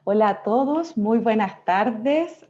Hola a todos, muy buenas tardes.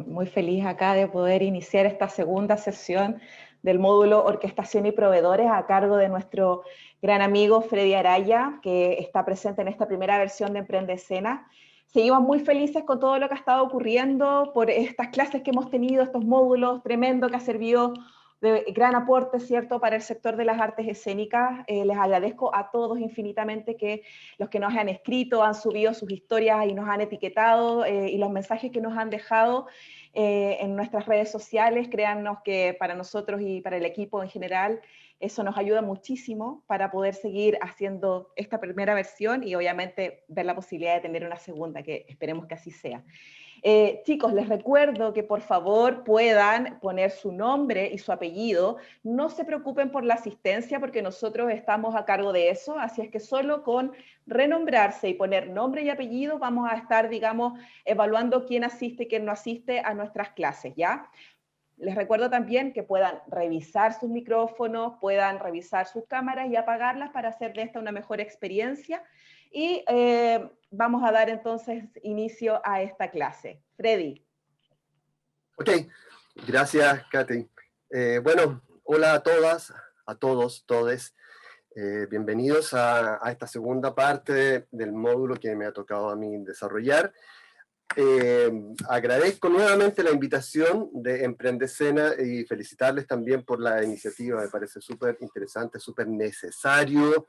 Muy feliz acá de poder iniciar esta segunda sesión del módulo Orquestación y Proveedores a cargo de nuestro gran amigo Freddy Araya, que está presente en esta primera versión de Emprende Escena. Seguimos muy felices con todo lo que ha estado ocurriendo por estas clases que hemos tenido, estos módulos tremendo que ha servido de gran aporte, ¿cierto?, para el sector de las artes escénicas. Les agradezco a todos infinitamente que los que nos han escrito, han subido sus historias y nos han etiquetado y los mensajes que nos han dejado en nuestras redes sociales. Créannos que para nosotros y para el equipo en general eso nos ayuda muchísimo para poder seguir haciendo esta primera versión y obviamente ver la posibilidad de tener una segunda, que esperemos que así sea. Chicos, les recuerdo que por favor puedan poner su nombre y su apellido. No se preocupen por la asistencia porque nosotros estamos a cargo de eso, así es que solo con renombrarse y poner nombre y apellido vamos a estar, digamos, evaluando quién asiste y quién no asiste a nuestras clases, ¿ya? Les recuerdo también que puedan revisar sus micrófonos, puedan revisar sus cámaras y apagarlas para hacer de esta una mejor experiencia. Y vamos a dar entonces inicio a esta clase. Freddy. Ok, gracias, Katy. Bueno, hola a todas, a todos, todes. Bienvenidos a esta segunda parte del módulo que me ha tocado a mí desarrollar. Agradezco nuevamente la invitación de Emprende Escena y felicitarles también por la iniciativa. Me parece súper interesante, súper necesario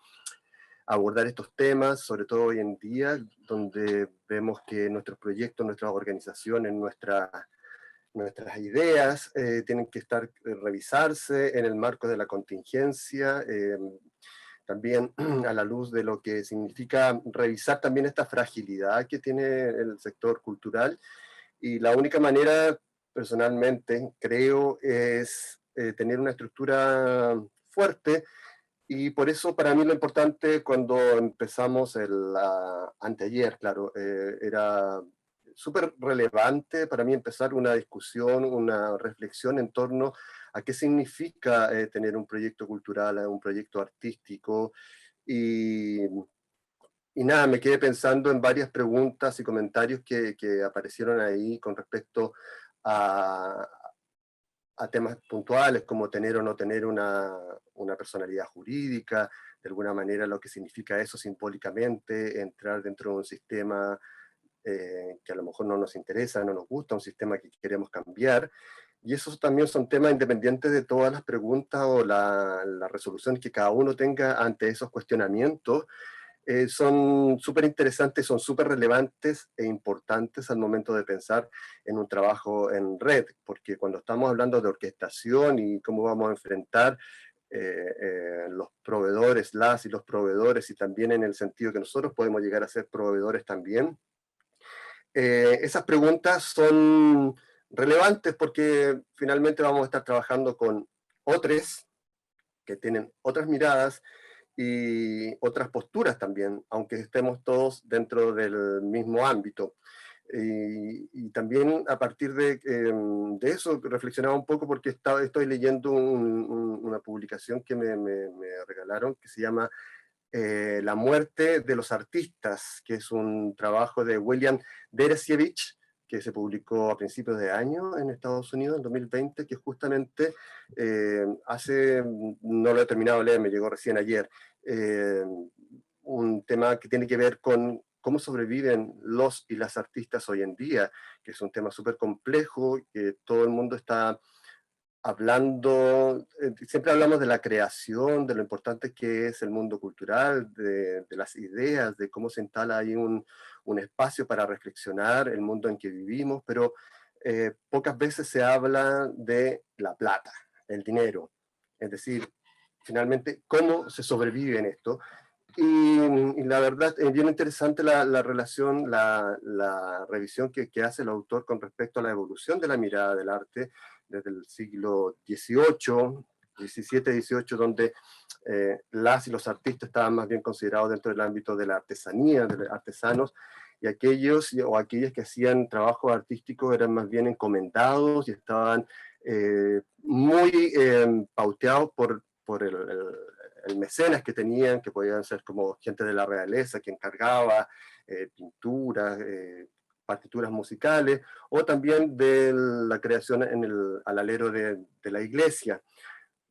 abordar estos temas, sobre todo hoy en día, donde vemos que nuestros proyectos, nuestras organizaciones, nuestras ideas tienen que revisarse en el marco de la contingencia, también a la luz de lo que significa revisar también esta fragilidad que tiene el sector cultural. Y la única manera, personalmente, creo, es tener una estructura fuerte. Y por eso para mí lo importante cuando empezamos anteayer, claro, era súper relevante para mí empezar una discusión, una reflexión en torno a qué significa tener un proyecto cultural, un proyecto artístico. Y, y nada, me quedé pensando en varias preguntas y comentarios que aparecieron ahí con respecto a, a temas puntuales como tener o no tener una personalidad jurídica, de alguna manera lo que significa eso simbólicamente, entrar dentro de un sistema que a lo mejor no nos interesa, no nos gusta, un sistema que queremos cambiar. Y esos también son temas independientes de todas las preguntas o la resolución que cada uno tenga ante esos cuestionamientos. Son súper interesantes, son súper relevantes e importantes al momento de pensar en un trabajo en red, porque cuando estamos hablando de orquestación y cómo vamos a enfrentar los proveedores, las y los proveedores, y también en el sentido que nosotros podemos llegar a ser proveedores también, esas preguntas son relevantes porque finalmente vamos a estar trabajando con otros que tienen otras miradas y otras posturas también, aunque estemos todos dentro del mismo ámbito. Y también a partir de eso reflexionaba un poco porque estoy leyendo una publicación que me regalaron que se llama La muerte de los artistas, que es un trabajo de William Deresiewicz, que se publicó a principios de año en Estados Unidos, en 2020, que justamente no lo he terminado de leer, me llegó recién ayer, eh, un tema que tiene que ver con cómo sobreviven los y las artistas hoy en día, que es un tema súper complejo, que todo el mundo está hablando, siempre hablamos de la creación, de lo importante que es el mundo cultural, de las ideas, de cómo se instala ahí un espacio para reflexionar el mundo en que vivimos, pero pocas veces se habla de la plata, el dinero, es decir, finalmente, cómo se sobrevive en esto. Y la verdad es bien interesante la relación, la revisión que hace el autor con respecto a la evolución de la mirada del arte desde el siglo XVIII, XVII, XVIII, donde las y los artistas estaban más bien considerados dentro del ámbito de la artesanía, de los artesanos, y aquellos o aquellas que hacían trabajos artísticos eran más bien encomendados y estaban muy pauteados por el mecenas que tenían, que podían ser como gente de la realeza que encargaba pinturas, partituras musicales, o también de la creación al alero de la iglesia.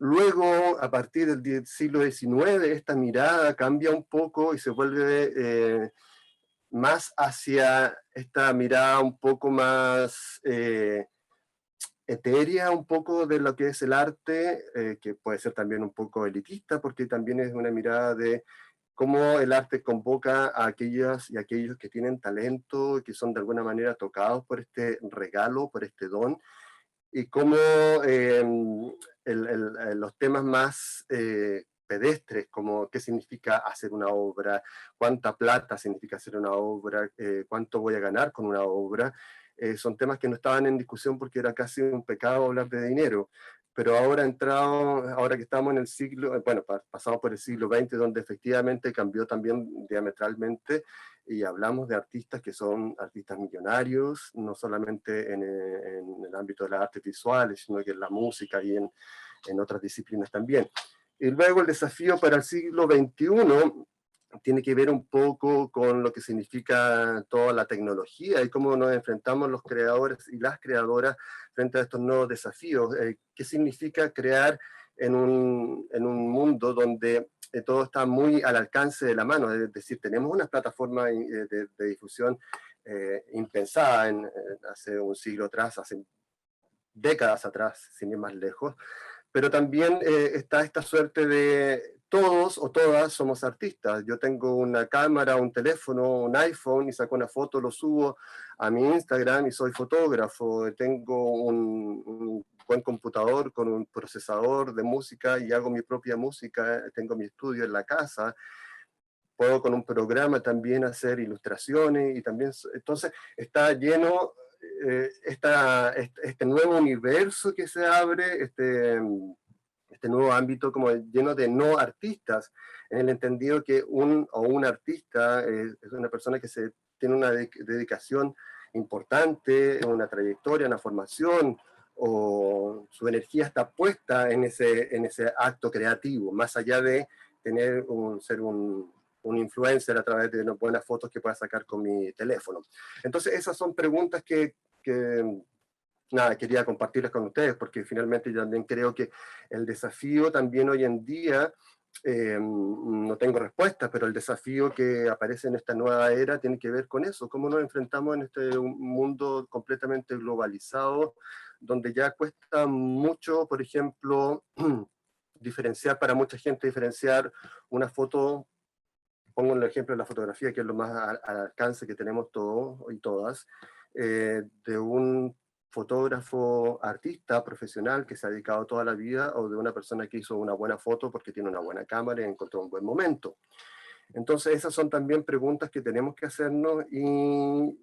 Luego, a partir del siglo XIX, esta mirada cambia un poco y se vuelve más hacia esta mirada un poco más etérea, un poco de lo que es el arte, que puede ser también un poco elitista, porque también es una mirada de cómo el arte convoca a aquellas y aquellos que tienen talento, que son de alguna manera tocados por este regalo, por este don, y cómo los temas más pedestres, como qué significa hacer una obra, cuánta plata significa hacer una obra, cuánto voy a ganar con una obra, son temas que no estaban en discusión porque era casi un pecado hablar de dinero. Pero ahora ahora que estamos en el siglo, bueno, pasamos por el siglo XX, donde efectivamente cambió también diametralmente, y hablamos de artistas que son artistas millonarios, no solamente en el ámbito de las artes visuales, sino que en la música y en otras disciplinas también. Y luego el desafío para el siglo XXI tiene que ver un poco con lo que significa toda la tecnología y cómo nos enfrentamos los creadores y las creadoras frente a estos nuevos desafíos. ¿Qué significa crear en un mundo donde todo está muy al alcance de la mano? Es decir, tenemos una plataforma de difusión impensada hace un siglo atrás, hace décadas atrás, sin ir más lejos, pero también está esta suerte de todos o todas somos artistas. Yo tengo una cámara, un teléfono, un iPhone y saco una foto, lo subo a mi Instagram y soy fotógrafo. Tengo un buen computador con un procesador de música y hago mi propia música. Tengo mi estudio en la casa. Puedo con un programa también hacer ilustraciones y también, entonces está lleno este nuevo universo que se abre, este nuevo ámbito como lleno de no artistas, en el entendido que un artista es una persona que tiene una dedicación importante, una trayectoria, una formación, o su energía está puesta en ese acto creativo, más allá de ser un influencer a través de unas buenas fotos que pueda sacar con mi teléfono. Entonces esas son preguntas que nada, quería compartirlas con ustedes, porque finalmente yo también creo que el desafío también hoy en día, no tengo respuestas, pero el desafío que aparece en esta nueva era tiene que ver con eso, cómo nos enfrentamos en este mundo completamente globalizado, donde ya cuesta mucho, por ejemplo, diferenciar para mucha gente, diferenciar una foto. Pongo el ejemplo de la fotografía, que es lo más al alcance que tenemos todos y todas, de un fotógrafo artista profesional que se ha dedicado toda la vida, o de una persona que hizo una buena foto porque tiene una buena cámara y encontró un buen momento. Entonces esas son también preguntas que tenemos que hacernos, y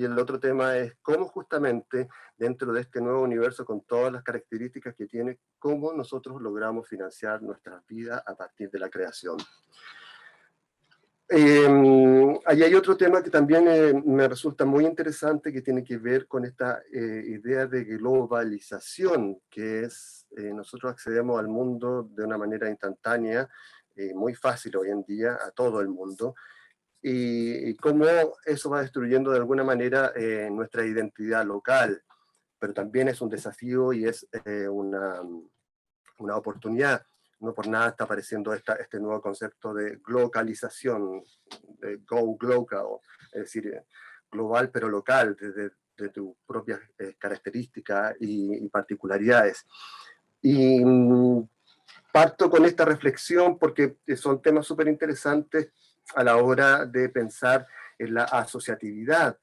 el otro tema es cómo justamente dentro de este nuevo universo con todas las características que tiene, cómo nosotros logramos financiar nuestras vidas a partir de la creación. Ahí hay otro tema que también me resulta muy interesante, que tiene que ver con esta idea de globalización, que es nosotros accedemos al mundo de una manera instantánea, muy fácil hoy en día, a todo el mundo, y cómo eso va destruyendo de alguna manera nuestra identidad local, pero también es un desafío y es una oportunidad. No por nada está apareciendo este nuevo concepto de globalización, de go global, es decir, global pero local, de tus propias características y particularidades. Y parto con esta reflexión porque son temas súper interesantes a la hora de pensar en la asociatividad.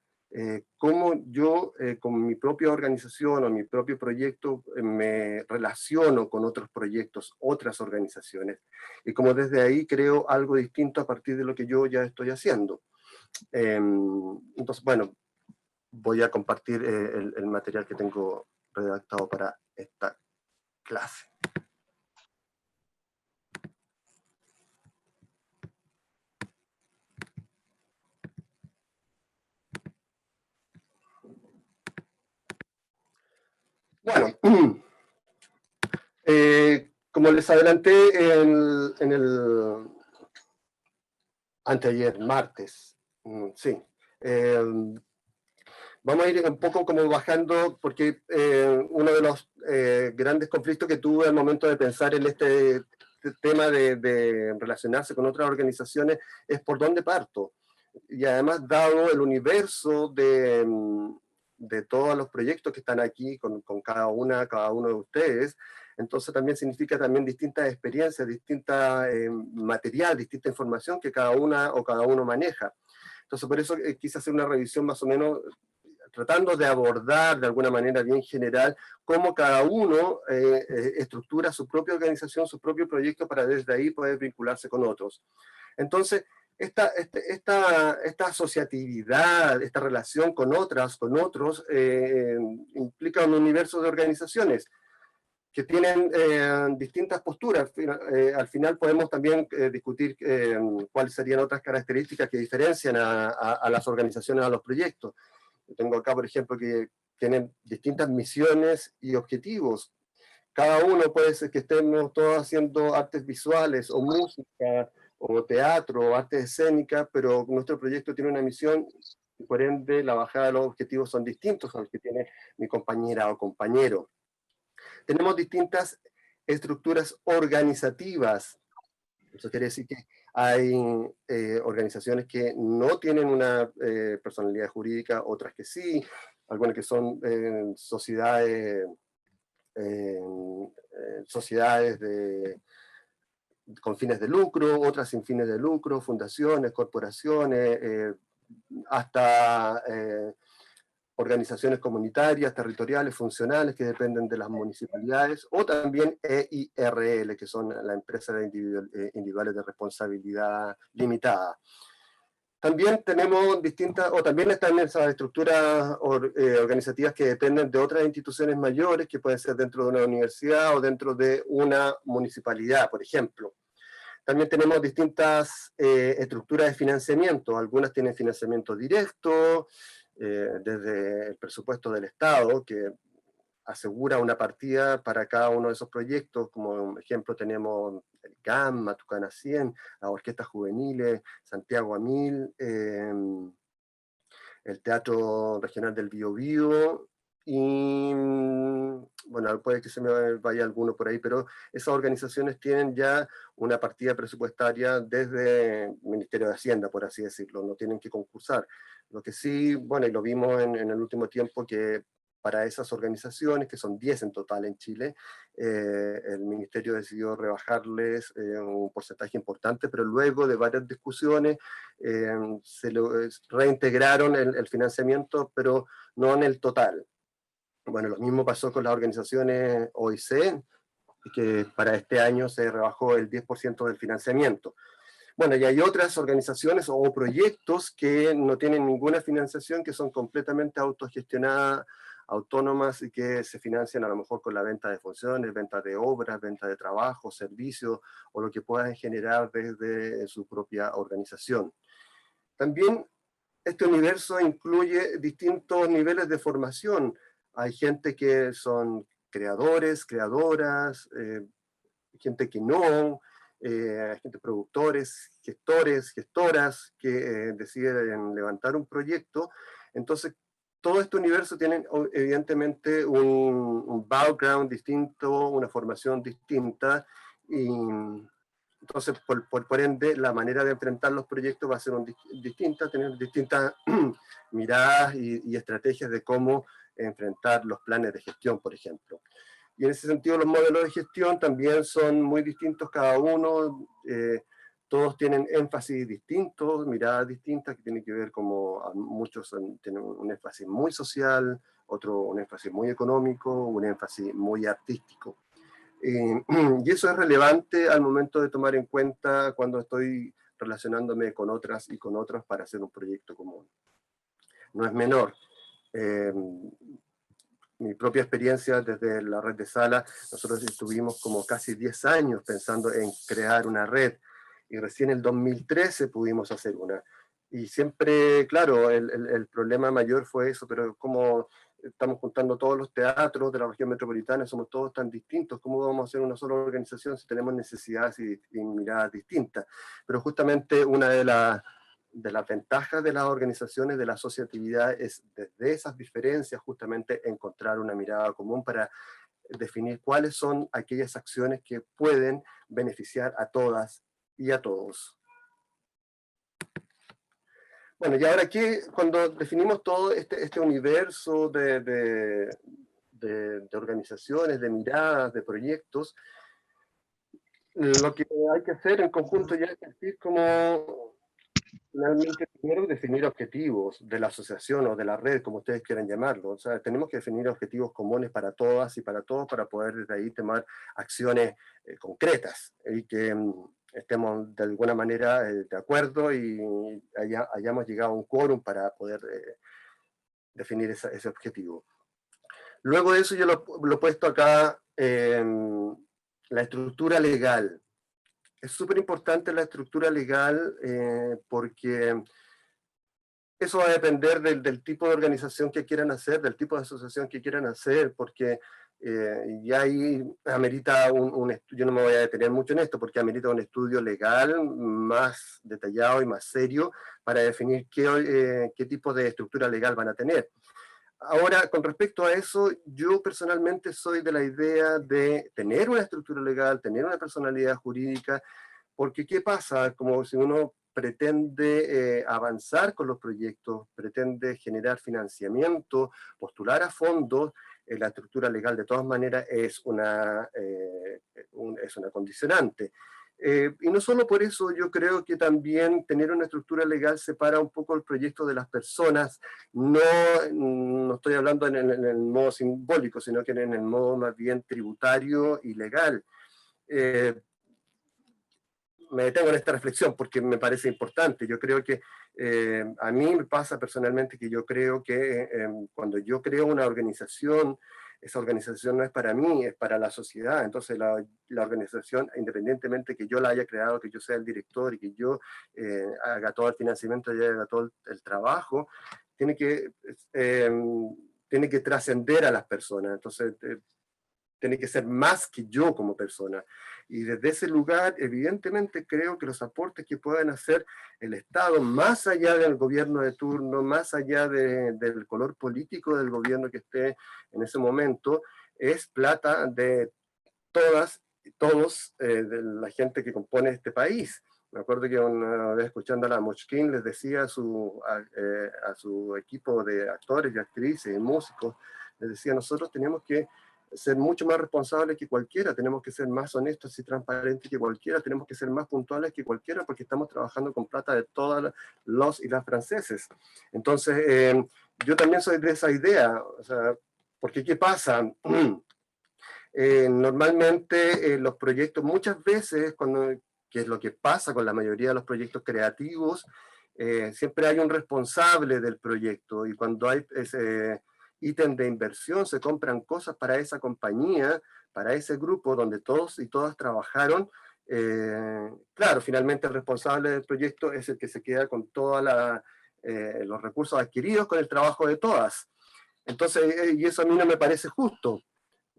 Cómo yo con mi propia organización o mi propio proyecto me relaciono con otros proyectos, otras organizaciones, y cómo desde ahí creo algo distinto a partir de lo que yo ya estoy haciendo. Entonces, bueno, voy a compartir el material que tengo redactado para esta clase. Bueno, como les adelanté en el anteayer, martes, sí, vamos a ir un poco como bajando, porque uno de los grandes conflictos que tuve al momento de pensar en este tema de relacionarse con otras organizaciones es por dónde parto. Y además, dado el universo de todos los proyectos que están aquí con cada uno de ustedes, entonces también significa también distintas experiencias, distinta material, distinta información que cada una o cada uno maneja. Entonces por eso quise hacer una revisión más o menos tratando de abordar de alguna manera bien general cómo cada uno estructura su propia organización, su propio proyecto para desde ahí poder vincularse con otros. Entonces, esta asociatividad, esta relación con otros, implica un universo de organizaciones que tienen distintas posturas. Al final podemos también discutir cuáles serían otras características que diferencian a las organizaciones, a los proyectos. Tengo acá, por ejemplo, que tienen distintas misiones y objetivos. Cada uno puede ser que estemos todos haciendo artes visuales o música o teatro o artes escénicas, pero nuestro proyecto tiene una misión y por ende la bajada de los objetivos son distintos a los que tiene mi compañera o compañero. Tenemos distintas estructuras organizativas. Eso quiere decir que hay organizaciones que no tienen una personalidad jurídica, otras que sí, algunas que son sociedades con fines de lucro, otras sin fines de lucro, fundaciones, corporaciones, hasta organizaciones comunitarias, territoriales, funcionales, que dependen de las municipalidades, o también EIRL, que son las empresas individuales de responsabilidad limitada. También tenemos distintas, o también están esas estructuras organizativas que dependen de otras instituciones mayores, que pueden ser dentro de una universidad o dentro de una municipalidad, por ejemplo. También tenemos distintas estructuras de financiamiento. Algunas tienen financiamiento directo, desde el presupuesto del Estado, que asegura una partida para cada uno de esos proyectos. Como ejemplo tenemos el GAM, Matucana 100, las orquestas juveniles, Santiago a 1000, el Teatro Regional del Biobío, y bueno, puede que se me vaya alguno por ahí, pero esas organizaciones tienen ya una partida presupuestaria desde el Ministerio de Hacienda, por así decirlo, no tienen que concursar. Lo que sí, bueno, y lo vimos en el último tiempo, que para esas organizaciones, que son 10 en total en Chile, el Ministerio decidió rebajarles un porcentaje importante, pero luego de varias discusiones reintegraron el financiamiento, pero no en el total. Bueno, lo mismo pasó con las organizaciones OIC, que para este año se rebajó el 10% del financiamiento. Bueno, y hay otras organizaciones o proyectos que no tienen ninguna financiación, que son completamente autogestionadas, autónomas, y que se financian a lo mejor con la venta de funciones, venta de obras, venta de trabajo, servicios, o lo que puedan generar desde su propia organización. También este universo incluye distintos niveles de formación. Hay gente que son creadores, creadoras, gente que no, gente productores, gestores, gestoras, que deciden levantar un proyecto. Entonces, todo este universo tiene evidentemente un background distinto, una formación distinta, y entonces, por ende, la manera de enfrentar los proyectos va a ser distinta, tener distintas miradas y estrategias de cómo enfrentar los planes de gestión, por ejemplo. Y en ese sentido los modelos de gestión también son muy distintos cada uno, todos tienen énfasis distintos, miradas distintas, que tienen que ver como muchos tienen un énfasis muy social, otro un énfasis muy económico, un énfasis muy artístico. Y eso es relevante al momento de tomar en cuenta cuando estoy relacionándome con otras y con otros para hacer un proyecto común. No es menor. Mi propia experiencia desde la red de Sala, nosotros estuvimos como casi 10 años pensando en crear una red, y recién en el 2013 pudimos hacer una. Y siempre, claro, el problema mayor fue eso, pero cómo estamos juntando todos los teatros de la región metropolitana, somos todos tan distintos, ¿cómo vamos a hacer una sola organización si tenemos necesidades y miradas distintas? Pero justamente una de las ventajas de las organizaciones, de la asociatividad, es desde esas diferencias justamente encontrar una mirada común para definir cuáles son aquellas acciones que pueden beneficiar a todas y a todos. Bueno, y ahora aquí, cuando definimos todo este universo de organizaciones, de miradas, de proyectos, lo que hay que hacer en conjunto ya es decir como finalmente primero definir objetivos de la asociación o de la red, como ustedes quieran llamarlo. O sea, tenemos que definir objetivos comunes para todas y para todos para poder desde ahí tomar acciones concretas y que estemos de alguna manera de acuerdo y hayamos llegado a un quórum para poder definir ese objetivo. Luego de eso yo lo he puesto acá, la estructura legal. Es súper importante la estructura legal porque eso va a depender del tipo de organización que quieran hacer, del tipo de asociación que quieran hacer, porque ya ahí amerita yo no me voy a detener mucho en esto, porque amerita un estudio legal más detallado y más serio para definir qué tipo de estructura legal van a tener. Ahora, con respecto a eso, yo personalmente soy de la idea de tener una estructura legal, tener una personalidad jurídica, porque ¿qué pasa? Como si uno pretende avanzar con los proyectos, pretende generar financiamiento, postular a fondos, la estructura legal de todas maneras es una condicionante. Y no solo por eso, yo creo que también tener una estructura legal separa un poco el proyecto de las personas. No estoy hablando en el modo simbólico, sino que en el modo más bien tributario y legal. Me detengo en esta reflexión porque me parece importante. Yo creo que a mí me pasa personalmente que yo creo que cuando yo creo una organización, esa organización no es para mí, es para la sociedad. Entonces la organización, independientemente que yo la haya creado, que yo sea el director y que yo haga todo el financiamiento y haga todo el trabajo, tiene que trascender a las personas. Entonces tiene que ser más que yo como persona. Y desde ese lugar, evidentemente, creo que los aportes que puedan hacer el Estado, más allá del gobierno de turno, más allá del color político del gobierno que esté en ese momento, es plata de todas y todos, de la gente que compone este país. Me acuerdo que una vez escuchando a la Mochkin les decía a su equipo de actores y actrices y músicos, les decía, nosotros tenemos que ser mucho más responsables que cualquiera, tenemos que ser más honestos y transparentes que cualquiera, tenemos que ser más puntuales que cualquiera porque estamos trabajando con plata de todas los y las franceses. Entonces, yo también soy de esa idea, o sea, porque ¿qué pasa? Normalmente los proyectos, muchas veces, que es lo que pasa con la mayoría de los proyectos creativos, siempre hay un responsable del proyecto y cuando hay ese ítem de inversión, se compran cosas para esa compañía, para ese grupo donde todos y todas trabajaron. Claro, finalmente el responsable del proyecto es el que se queda con todos los recursos adquiridos con el trabajo de todas. Entonces, y eso a mí no me parece justo,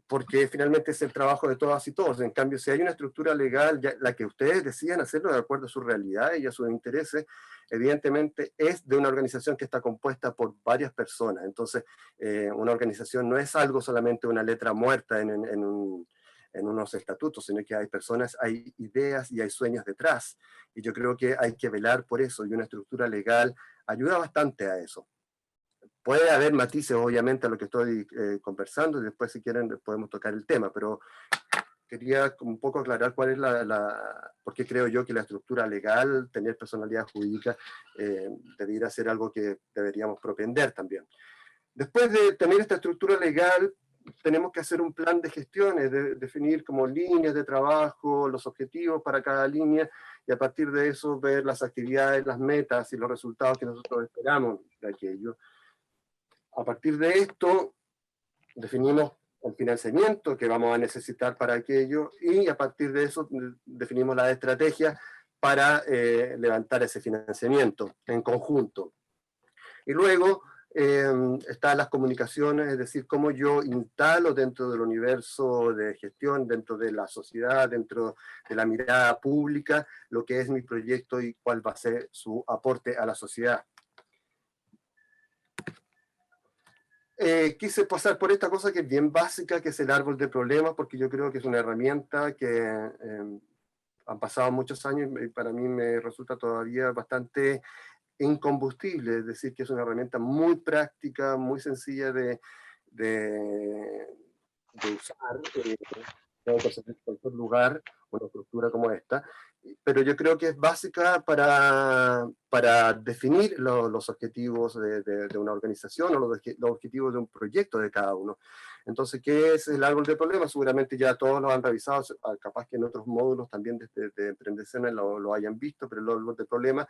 porque finalmente es el trabajo de todas y todos. En cambio, si hay una estructura legal, la que ustedes decían hacerlo de acuerdo a su realidad y a sus intereses, evidentemente es de una organización que está compuesta por varias personas. Entonces, una organización no es algo solamente una letra muerta en unos estatutos, sino que hay personas, hay ideas y hay sueños detrás. Y yo creo que hay que velar por eso, y una estructura legal ayuda bastante a eso. Puede haber matices, obviamente, a lo que estoy conversando, y después, si quieren, podemos tocar el tema, pero quería un poco aclarar cuál es por qué creo yo que la estructura legal, tener personalidad jurídica, debería ser algo que deberíamos propender también. Después de tener esta estructura legal, tenemos que hacer un plan de gestiones, definir como líneas de trabajo, los objetivos para cada línea, y a partir de eso ver las actividades, las metas y los resultados que nosotros esperamos de aquello. A partir de esto, definimos el financiamiento que vamos a necesitar para aquello y a partir de eso definimos la estrategia para levantar ese financiamiento en conjunto. Y luego están las comunicaciones, es decir, cómo yo instalo dentro del universo de gestión, dentro de la sociedad, dentro de la mirada pública, lo que es mi proyecto y cuál va a ser su aporte a la sociedad. Quise pasar por esta cosa que es bien básica, que es el árbol de problemas, porque yo creo que es una herramienta que han pasado muchos años y para mí me resulta todavía bastante incombustible, es decir, que es una herramienta muy práctica, muy sencilla de usar, puede conseguir en cualquier lugar una estructura como esta, pero yo creo que es básica para definir los objetivos de una organización o los objetivos de un proyecto de cada uno. Entonces, ¿qué es el árbol de problemas? Seguramente ya todos lo han revisado, capaz que en otros módulos también de Emprendecena lo hayan visto, pero el árbol de problemas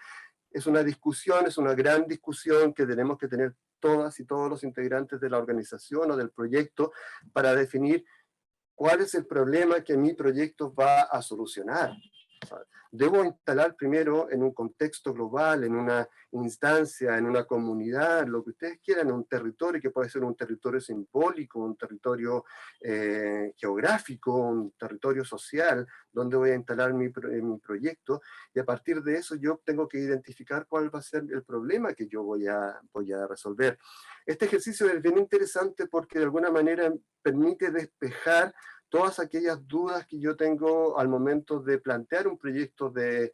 es una discusión, es una gran discusión que tenemos que tener todas y todos los integrantes de la organización o del proyecto para definir cuál es el problema que mi proyecto va a solucionar. Debo instalar primero en un contexto global, en una instancia, en una comunidad, lo que ustedes quieran, en un territorio que puede ser un territorio simbólico, un territorio geográfico, un territorio social, donde voy a instalar mi proyecto, y a partir de eso yo tengo que identificar cuál va a ser el problema que yo voy a resolver. Este ejercicio es bien interesante porque de alguna manera permite despejar todas aquellas dudas que yo tengo al momento de plantear un proyecto, de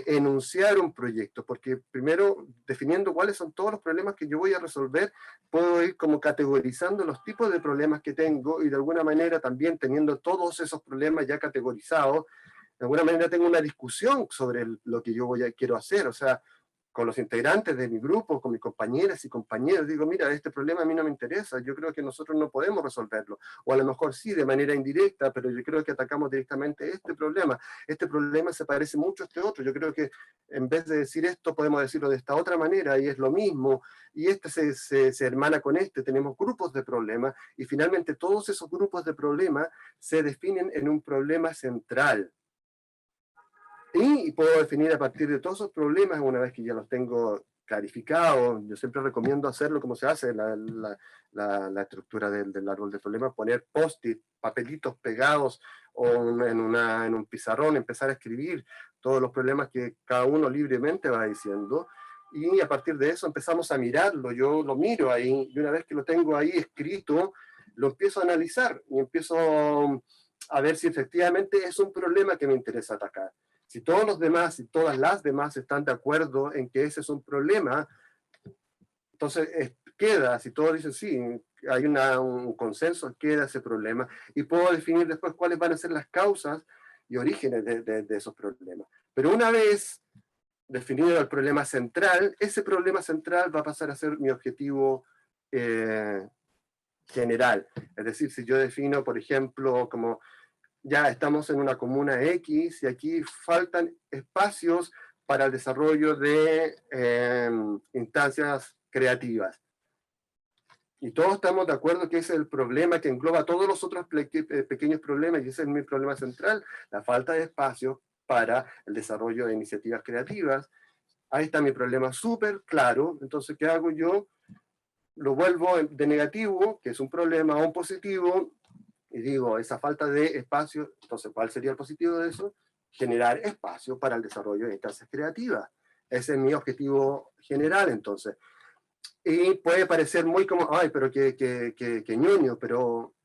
enunciar un proyecto, porque primero, definiendo cuáles son todos los problemas que yo voy a resolver, puedo ir como categorizando los tipos de problemas que tengo y de alguna manera también teniendo todos esos problemas ya categorizados, de alguna manera tengo una discusión sobre lo que yo quiero hacer, o sea, con los integrantes de mi grupo, con mis compañeras y compañeros, digo, mira, este problema a mí no me interesa, yo creo que nosotros no podemos resolverlo, o a lo mejor sí, de manera indirecta, pero yo creo que atacamos directamente este problema se parece mucho a este otro, yo creo que en vez de decir esto, podemos decirlo de esta otra manera, y es lo mismo, y este se hermana con este, tenemos grupos de problemas, y finalmente todos esos grupos de problemas se definen en un problema central, y puedo definir a partir de todos esos problemas, una vez que ya los tengo clarificados. Yo siempre recomiendo hacerlo como se hace la estructura del árbol de problemas, poner post-it, papelitos pegados o en un pizarrón, empezar a escribir todos los problemas que cada uno libremente va diciendo, y a partir de eso empezamos a mirarlo. Yo lo miro ahí, y una vez que lo tengo ahí escrito, lo empiezo a analizar y empiezo a ver si efectivamente es un problema que me interesa atacar. Si todos los demás y todas las demás están de acuerdo en que ese es un problema, entonces queda, si todos dicen sí, hay un consenso, queda ese problema, y puedo definir después cuáles van a ser las causas y orígenes de esos problemas. Pero una vez definido el problema central, ese problema central va a pasar a ser mi objetivo general. Es decir, si yo defino, por ejemplo, como ya estamos en una comuna X y aquí faltan espacios para el desarrollo de instancias creativas. Y todos estamos de acuerdo que ese es el problema que engloba todos los otros pequeños problemas, y ese es mi problema central, la falta de espacio para el desarrollo de iniciativas creativas. Ahí está mi problema súper claro. Entonces, ¿qué hago yo? Lo vuelvo de negativo, que es un problema, a un positivo, y digo, esa falta de espacio, entonces, ¿cuál sería el positivo de eso? Generar espacio para el desarrollo de instancias creativas. Ese es mi objetivo general, entonces. Y puede parecer muy como, ay, pero que ñoño, pero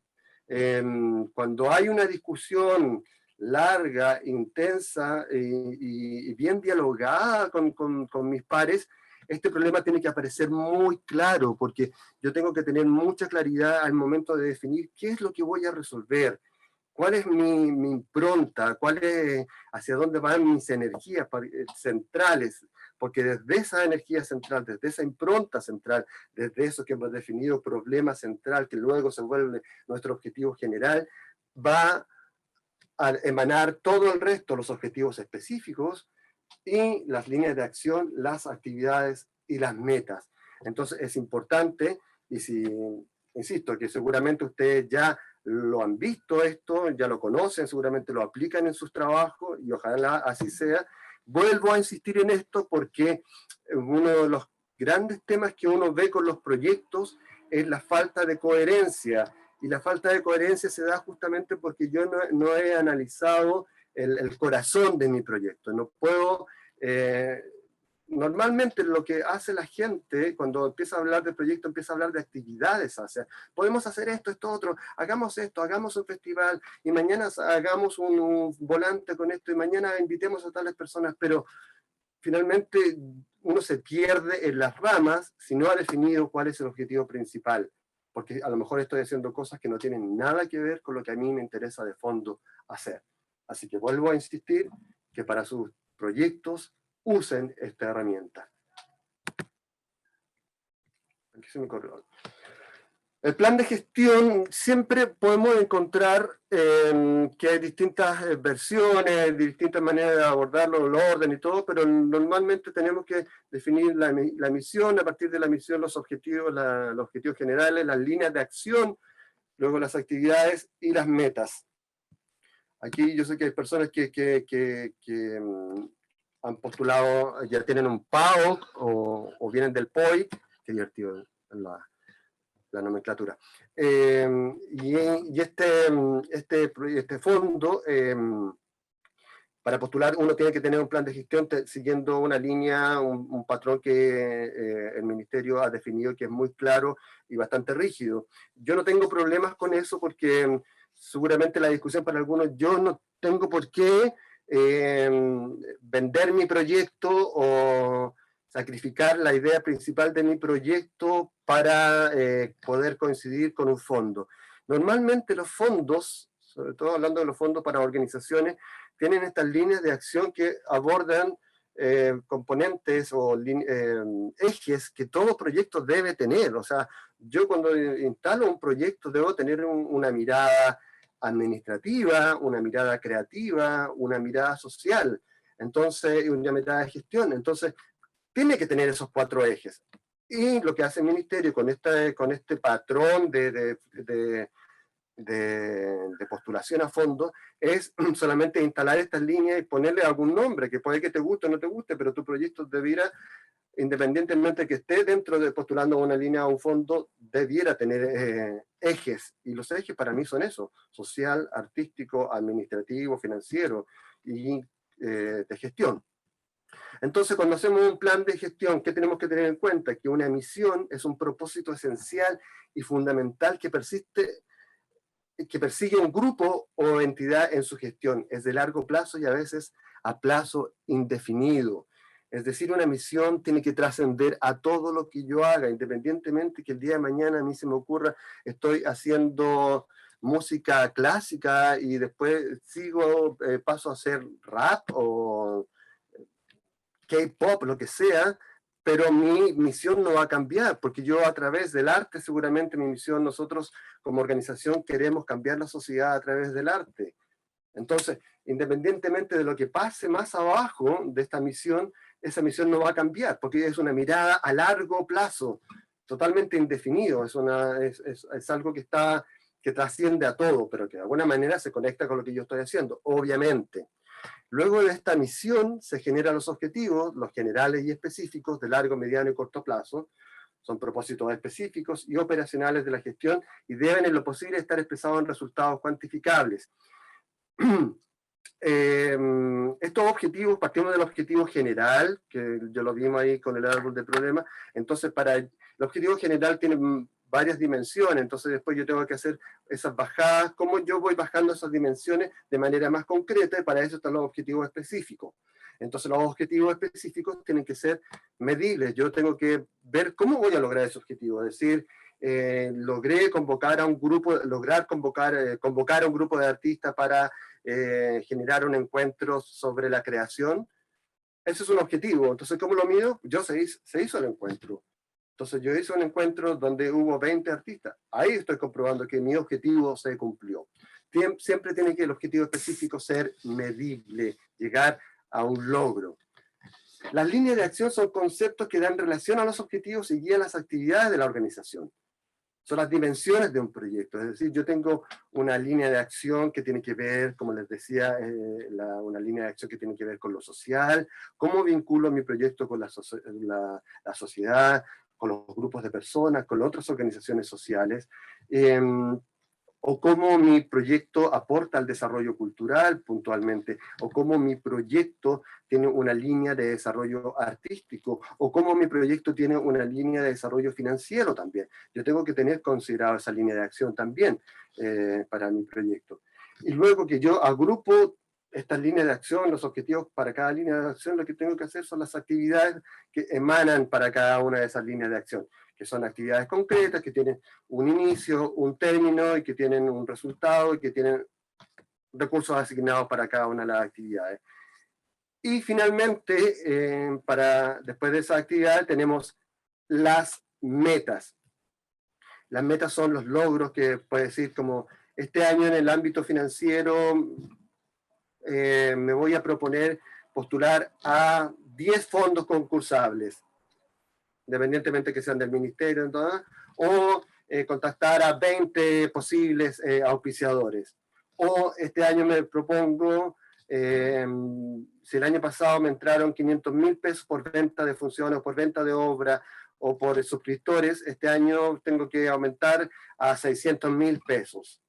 cuando hay una discusión larga, intensa y bien dialogada con mis pares, este problema tiene que aparecer muy claro, porque yo tengo que tener mucha claridad al momento de definir qué es lo que voy a resolver, cuál es mi impronta, hacia dónde van mis energías centrales, porque desde esa energía central, desde esa impronta central, desde eso que hemos definido problema central, que luego se vuelve nuestro objetivo general, va a emanar todo el resto, los objetivos específicos, y las líneas de acción, las actividades y las metas. Entonces es importante, y si, insisto, que seguramente ustedes ya lo han visto esto, ya lo conocen, seguramente lo aplican en sus trabajos, y ojalá así sea. Vuelvo a insistir en esto porque uno de los grandes temas que uno ve con los proyectos es la falta de coherencia. Y la falta de coherencia se da justamente porque yo no he analizado el corazón de mi proyecto. No puedo... normalmente lo que hace la gente cuando empieza a hablar de proyecto, empieza a hablar de actividades, o sea, podemos hacer esto, esto, otro, hagamos esto, hagamos un festival, y mañana hagamos un volante con esto, y mañana invitemos a tales personas, pero finalmente uno se pierde en las ramas si no ha definido cuál es el objetivo principal, porque a lo mejor estoy haciendo cosas que no tienen nada que ver con lo que a mí me interesa de fondo hacer. Así que vuelvo a insistir que para sus proyectos usen esta herramienta. Aquí se me corrió. El plan de gestión, siempre podemos encontrar que hay distintas versiones, distintas maneras de abordarlo, el orden y todo, pero normalmente tenemos que definir la misión, a partir de la misión los objetivos generales, las líneas de acción, luego las actividades y las metas. Aquí yo sé que hay personas que han postulado, ya tienen un PAOK o vienen del POI, qué divertido la nomenclatura. Y este fondo, para postular uno tiene que tener un plan de gestión siguiendo una línea, un patrón que el ministerio ha definido que es muy claro y bastante rígido. Yo no tengo problemas con eso porque seguramente la discusión para algunos, yo no tengo por qué vender mi proyecto o sacrificar la idea principal de mi proyecto para poder coincidir con un fondo. Normalmente los fondos, sobre todo hablando de los fondos para organizaciones, tienen estas líneas de acción que abordan componentes o ejes que todo proyecto debe tener. O sea, yo cuando instalo un proyecto debo tener una mirada administrativa, una mirada creativa, una mirada social, entonces, una mirada de gestión. Entonces, tiene que tener esos 4 ejes. Y lo que hace el ministerio con este patrón de postulación a fondo es solamente instalar estas líneas y ponerle algún nombre, que puede que te guste o no te guste, pero tu proyecto debiera, independientemente que esté dentro de postulando una línea a un fondo, debiera tener ejes. Y los ejes para mí son eso: social, artístico, administrativo, financiero y de gestión. Entonces, cuando hacemos un plan de gestión, ¿qué tenemos que tener en cuenta? Que una misión es un propósito esencial y fundamental que persigue un grupo o entidad en su gestión. Es de largo plazo y a veces a plazo indefinido. Es decir, una misión tiene que trascender a todo lo que yo haga, independientemente que el día de mañana a mí se me ocurra, estoy haciendo música clásica y después paso a hacer rap o K-pop, lo que sea, pero mi misión no va a cambiar, porque yo a través del arte, seguramente mi misión, nosotros como organización queremos cambiar la sociedad a través del arte. Entonces, independientemente de lo que pase más abajo de esta misión, esa misión no va a cambiar, porque es una mirada a largo plazo, totalmente indefinido, es algo que trasciende a todo, pero que de alguna manera se conecta con lo que yo estoy haciendo, obviamente. Luego de esta misión se generan los objetivos, los generales y específicos de largo, mediano y corto plazo. Son propósitos específicos y operacionales de la gestión y deben en lo posible estar expresados en resultados cuantificables. Estos objetivos, partimos del objetivo general, que yo lo vimos ahí con el árbol de problemas. Entonces, el objetivo general tiene varias dimensiones, entonces después yo tengo que hacer esas bajadas, cómo yo voy bajando esas dimensiones de manera más concreta, y para eso están los objetivos específicos. Entonces los objetivos específicos tienen que ser medibles, yo tengo que ver cómo voy a lograr ese objetivo, es decir, logré convocar a un grupo, convocar a un grupo de artistas para generar un encuentro sobre la creación. Ese es un objetivo. Entonces, ¿cómo lo mido? Se hizo el encuentro. Entonces, yo hice un encuentro donde hubo 20 artistas. Ahí estoy comprobando que mi objetivo se cumplió. Siempre tiene que el objetivo específico ser medible, llegar a un logro. Las líneas de acción son conceptos que dan relación a los objetivos y guían las actividades de la organización. son las dimensiones de un proyecto. Es decir, yo tengo una línea de acción que tiene que ver, como les decía, una línea de acción que tiene que ver con lo social, cómo vinculo mi proyecto con la sociedad, con los grupos de personas, con otras organizaciones sociales, o cómo mi proyecto aporta al desarrollo cultural puntualmente, o cómo mi proyecto tiene una línea de desarrollo artístico, o cómo mi proyecto tiene una línea de desarrollo financiero también. Yo tengo que tener considerado esa línea de acción también para mi proyecto. Y luego que yo agrupo estas líneas de acción, los objetivos para cada línea de acción, lo que tengo que hacer son las actividades que emanan para cada una de esas líneas de acción, que son actividades concretas, que tienen un inicio, un término, y que tienen un resultado, y que tienen recursos asignados para cada una de las actividades. Y finalmente, después de esas actividades, tenemos las metas. Las metas son los logros que puede decir como este año en el ámbito financiero me voy a proponer postular a 10 fondos concursables, independientemente que sean del ministerio, o contactar a 20 posibles auspiciadores. O este año me propongo, si el año pasado me entraron 500.000 pesos por venta de funciones, o por venta de obra, o por suscriptores, este año tengo que aumentar a 600.000 pesos.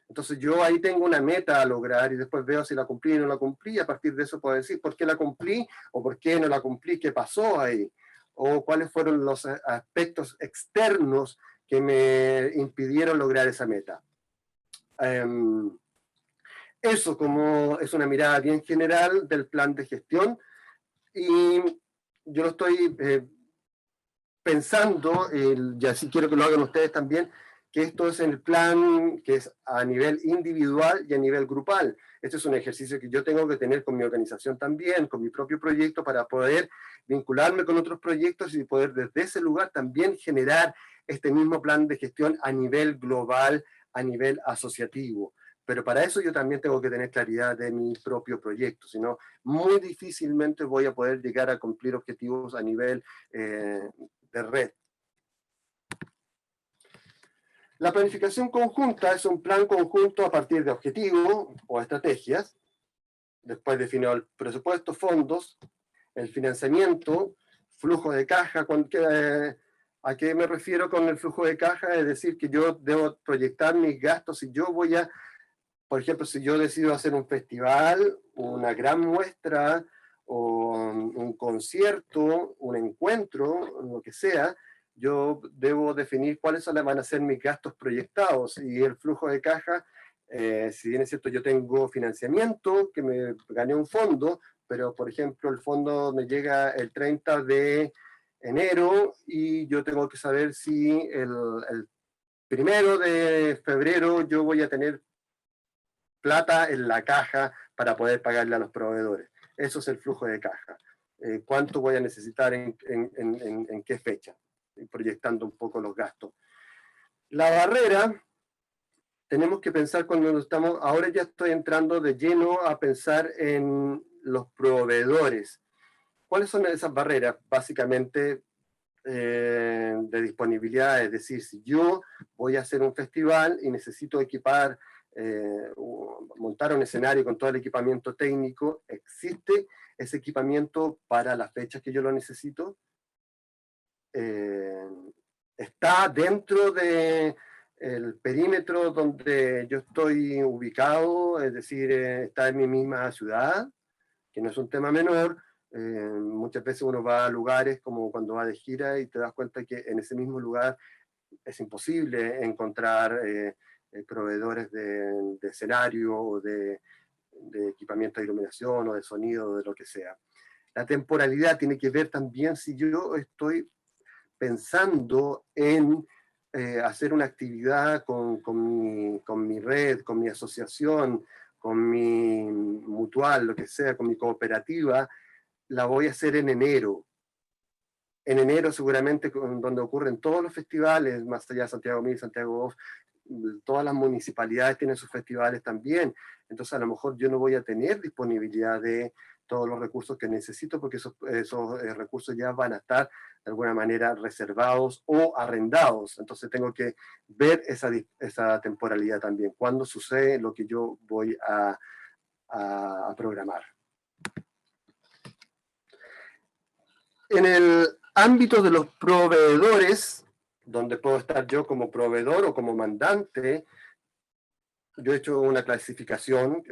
Entonces yo ahí tengo una meta a lograr y después veo si la cumplí o no la cumplí, y a partir de eso puedo decir por qué la cumplí o por qué no la cumplí, qué pasó ahí, o cuáles fueron los aspectos externos que me impidieron lograr esa meta. Eso como es una mirada bien general del plan de gestión, y yo lo estoy pensando, y así quiero que lo hagan ustedes también, que esto es en el plan que es a nivel individual y a nivel grupal. Este es un ejercicio que yo tengo que tener con mi organización también, con mi propio proyecto, para poder vincularme con otros proyectos y poder desde ese lugar también generar este mismo plan de gestión a nivel global, a nivel asociativo. Pero para eso yo también tengo que tener claridad de mi propio proyecto, si no, muy difícilmente voy a poder llegar a cumplir objetivos a nivel de red. La planificación conjunta es un plan conjunto a partir de objetivos o estrategias, después definido el presupuesto, fondos, el financiamiento, flujo de caja. ¿A qué me refiero con el flujo de caja? Es decir, que yo debo proyectar mis gastos. Si yo voy a, por ejemplo, si yo decido hacer un festival, una gran muestra, o un concierto, un encuentro, lo que sea, yo debo definir cuáles van a ser mis gastos proyectados, y el flujo de caja, si bien es cierto, yo tengo financiamiento, que me gané un fondo, pero por ejemplo el fondo me llega el 30 de enero, y yo tengo que saber si el 1 de febrero yo voy a tener plata en la caja para poder pagarle a los proveedores. Eso es el flujo de caja. ¿Cuánto voy a necesitar en qué fecha? Proyectando un poco los gastos. La barrera, tenemos que pensar cuando estamos, ahora ya estoy entrando de lleno a pensar en los proveedores. ¿Cuáles son esas barreras? Básicamente de disponibilidad, es decir, si yo voy a hacer un festival y necesito equipar, montar un escenario con todo el equipamiento técnico, ¿existe ese equipamiento para las fechas que yo lo necesito? ¿Está dentro de el perímetro donde yo estoy ubicado? Es decir, está en mi misma ciudad, que no es un tema menor. Muchas veces uno va a lugares como cuando va de gira y te das cuenta que en ese mismo lugar es imposible encontrar proveedores de escenario o de equipamiento de iluminación o de sonido o de lo que sea. La temporalidad tiene que ver también si yo estoy pensando en hacer una actividad con mi red, con mi asociación, con mi mutual, lo que sea, con mi cooperativa, la voy a hacer en enero. En enero seguramente, donde ocurren todos los festivales, más allá de Santiago Mil, Santiago Off, todas las municipalidades tienen sus festivales también. Entonces a lo mejor yo no voy a tener disponibilidad de todos los recursos que necesito, porque esos recursos ya van a estar de alguna manera reservados o arrendados. Entonces tengo que ver esa temporalidad también, cuándo sucede lo que yo voy a programar. En el ámbito de los proveedores, donde puedo estar yo como proveedor o como mandante, yo he hecho una clasificación,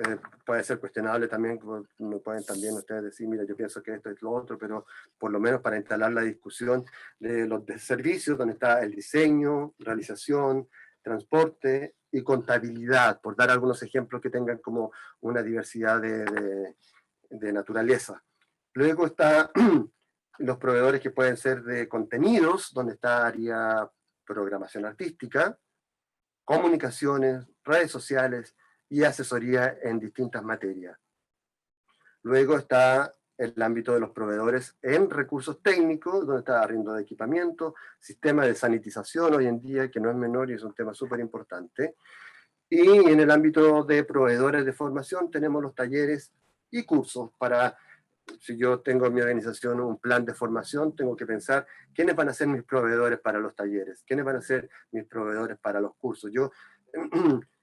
puede ser cuestionable también, me pueden también ustedes decir, mira, yo pienso que esto es lo otro, pero por lo menos para instalar la discusión de los servicios, donde está el diseño, realización, transporte y contabilidad, por dar algunos ejemplos que tengan como una diversidad de naturaleza. Luego está los proveedores que pueden ser de contenidos, donde estaría programación artística, comunicaciones, redes sociales y asesoría en distintas materias. Luego está el ámbito de los proveedores en recursos técnicos, donde está arriendo de equipamiento, sistema de sanitización hoy en día, que no es menor y es un tema súper importante. Y en el ámbito de proveedores de formación tenemos los talleres y cursos para, si yo tengo en mi organización un plan de formación, tengo que pensar quiénes van a ser mis proveedores para los talleres, quiénes van a ser mis proveedores para los cursos. Yo,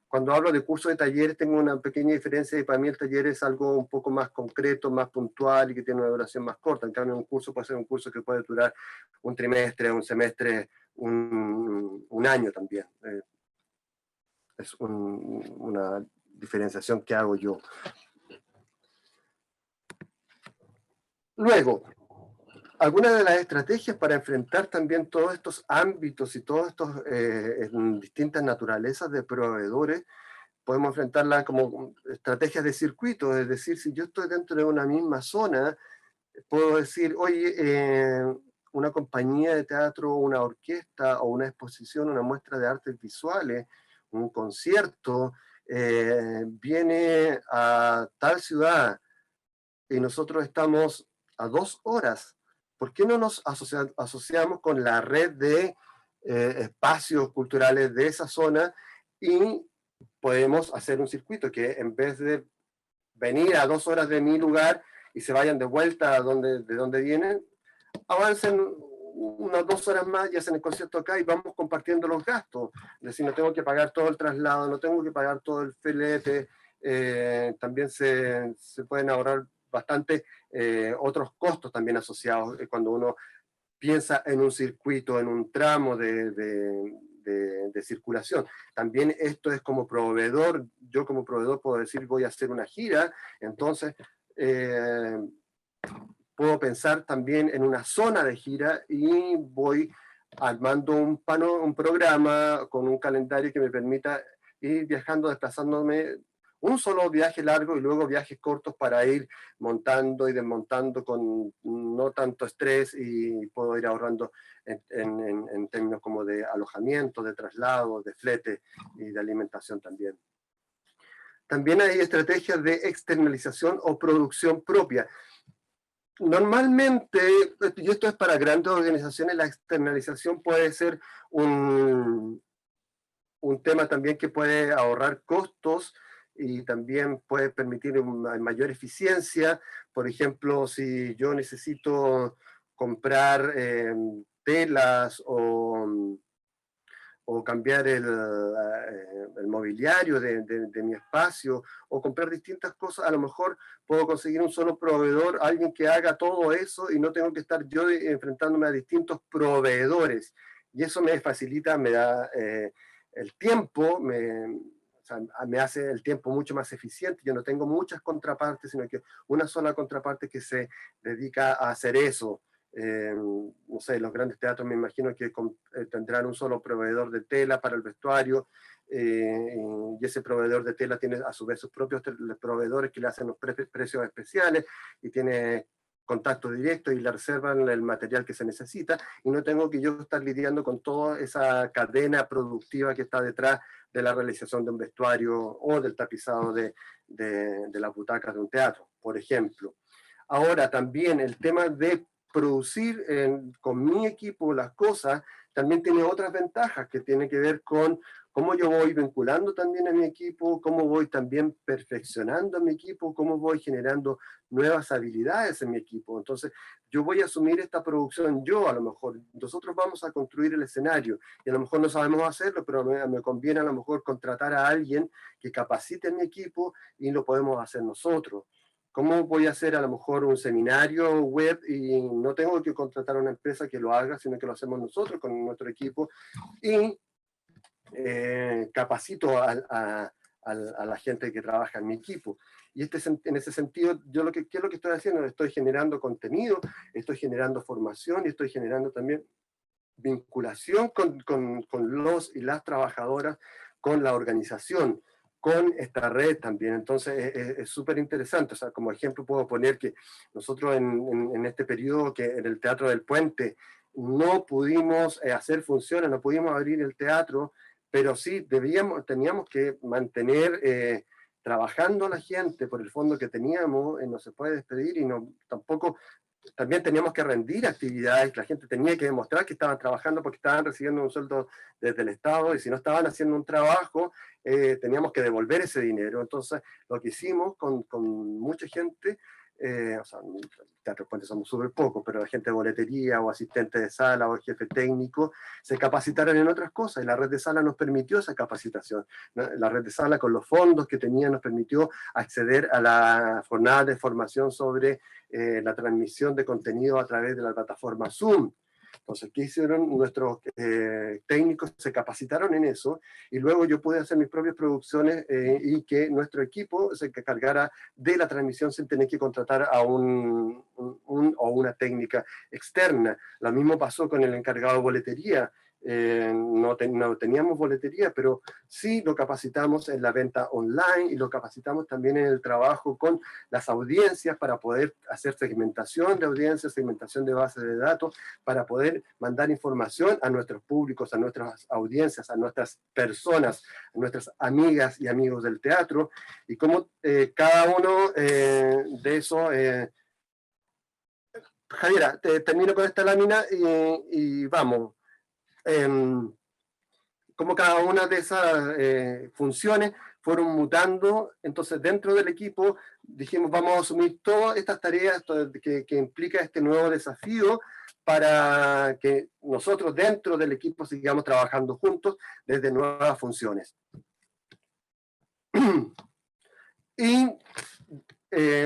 cuando hablo de cursos de talleres, tengo una pequeña diferencia y para mí el taller es algo un poco más concreto, más puntual y que tiene una duración más corta. En cambio, un curso puede ser un curso que puede durar un trimestre, un semestre, un año también. Es una diferenciación que hago yo. Luego, algunas de las estrategias para enfrentar también todos estos ámbitos y todos estos distintas naturalezas de proveedores, podemos enfrentarlas como estrategias de circuito, es decir, si yo estoy dentro de una misma zona, puedo decir, oye, una compañía de teatro, una orquesta o una exposición, una muestra de artes visuales, un concierto, viene a tal ciudad y nosotros estamos a 2 horas. ¿Por qué no nos asociamos con la red de espacios culturales de esa zona y podemos hacer un circuito que en vez de venir a 2 horas de mi lugar y se vayan de vuelta a de donde vienen, avancen unas 2 horas más y hacen el concierto acá y vamos compartiendo los gastos? Es decir, no tengo que pagar todo el traslado, no tengo que pagar todo el flete, también se pueden ahorrar bastante otros costos también asociados cuando uno piensa en un circuito, en un tramo de circulación. También esto es como proveedor, yo como proveedor puedo decir voy a hacer una gira, entonces puedo pensar también en una zona de gira y voy armando un programa con un calendario que me permita ir viajando, desplazándome un solo viaje largo y luego viajes cortos para ir montando y desmontando con no tanto estrés y puedo ir ahorrando en términos como de alojamiento, de traslado, de flete y de alimentación también. También hay estrategias de externalización o producción propia. Normalmente, y esto es para grandes organizaciones, la externalización puede ser un tema también que puede ahorrar costos y también puede permitir una mayor eficiencia. Por ejemplo, si yo necesito comprar telas o cambiar el mobiliario de mi espacio, o comprar distintas cosas, a lo mejor puedo conseguir un solo proveedor, alguien que haga todo eso y no tengo que estar yo enfrentándome a distintos proveedores. Y eso me facilita, me da el tiempo, o sea, me hace el tiempo mucho más eficiente. Yo no tengo muchas contrapartes, sino que una sola contraparte que se dedica a hacer eso. No sé, los grandes teatros me imagino que tendrán un solo proveedor de tela para el vestuario, y ese proveedor de tela tiene a su vez sus propios proveedores que le hacen los precios especiales y tiene contacto directo y le reservan el material que se necesita, y no tengo que yo estar lidiando con toda esa cadena productiva que está detrás de la realización de un vestuario o del tapizado de las butacas de un teatro, por ejemplo. Ahora también el tema de producir con mi equipo las cosas también tiene otras ventajas que tienen que ver con cómo yo voy vinculando también a mi equipo, cómo voy también perfeccionando a mi equipo, cómo voy generando nuevas habilidades en mi equipo. Entonces, yo voy a asumir esta producción, yo a lo mejor, nosotros vamos a construir el escenario, y a lo mejor no sabemos hacerlo, pero me conviene a lo mejor contratar a alguien que capacite a mi equipo y lo podemos hacer nosotros. ¿Cómo voy a hacer a lo mejor un seminario web y no tengo que contratar a una empresa que lo haga, sino que lo hacemos nosotros con nuestro equipo? Y capacito a la gente que trabaja en mi equipo. Y en ese sentido, yo ¿qué es lo que estoy haciendo? Estoy generando contenido, estoy generando formación y estoy generando también vinculación con los y las trabajadoras, con la organización, con esta red también. Entonces es súper interesante. O sea, como ejemplo puedo poner que nosotros en este periodo que en el Teatro del Puente no pudimos hacer funciones, no pudimos abrir el teatro, pero sí teníamos que mantener trabajando a la gente por el fondo que teníamos, no se puede despedir y no, tampoco, también teníamos que rendir actividades, la gente tenía que demostrar que estaban trabajando porque estaban recibiendo un sueldo desde el Estado y si no estaban haciendo un trabajo, teníamos que devolver ese dinero. Entonces, lo que hicimos con mucha gente, o sea, en el Teatro Puente somos súper pocos, pero la gente de boletería o asistente de sala o jefe técnico se capacitaron en otras cosas y la red de sala nos permitió esa capacitación. La red de sala con los fondos que tenía nos permitió acceder a la jornada de formación sobre la transmisión de contenido a través de la plataforma Zoom. Entonces, ¿qué hicieron? Nuestros técnicos se capacitaron en eso y luego yo pude hacer mis propias producciones y que nuestro equipo se encargara de la transmisión sin tener que contratar a un o una técnica externa. Lo mismo pasó con el encargado de boletería. No teníamos boletería, pero sí lo capacitamos en la venta online y lo capacitamos también en el trabajo con las audiencias para poder hacer segmentación de audiencias, segmentación de bases de datos, para poder mandar información a nuestros públicos, a nuestras audiencias, a nuestras personas, a nuestras amigas y amigos del teatro, y cómo cada uno de esos... Javiera, termino con esta lámina y vamos. Cómo cada una de esas funciones fueron mutando. Entonces, dentro del equipo dijimos, vamos a asumir todas estas tareas que implica este nuevo desafío para que nosotros dentro del equipo sigamos trabajando juntos desde nuevas funciones. Y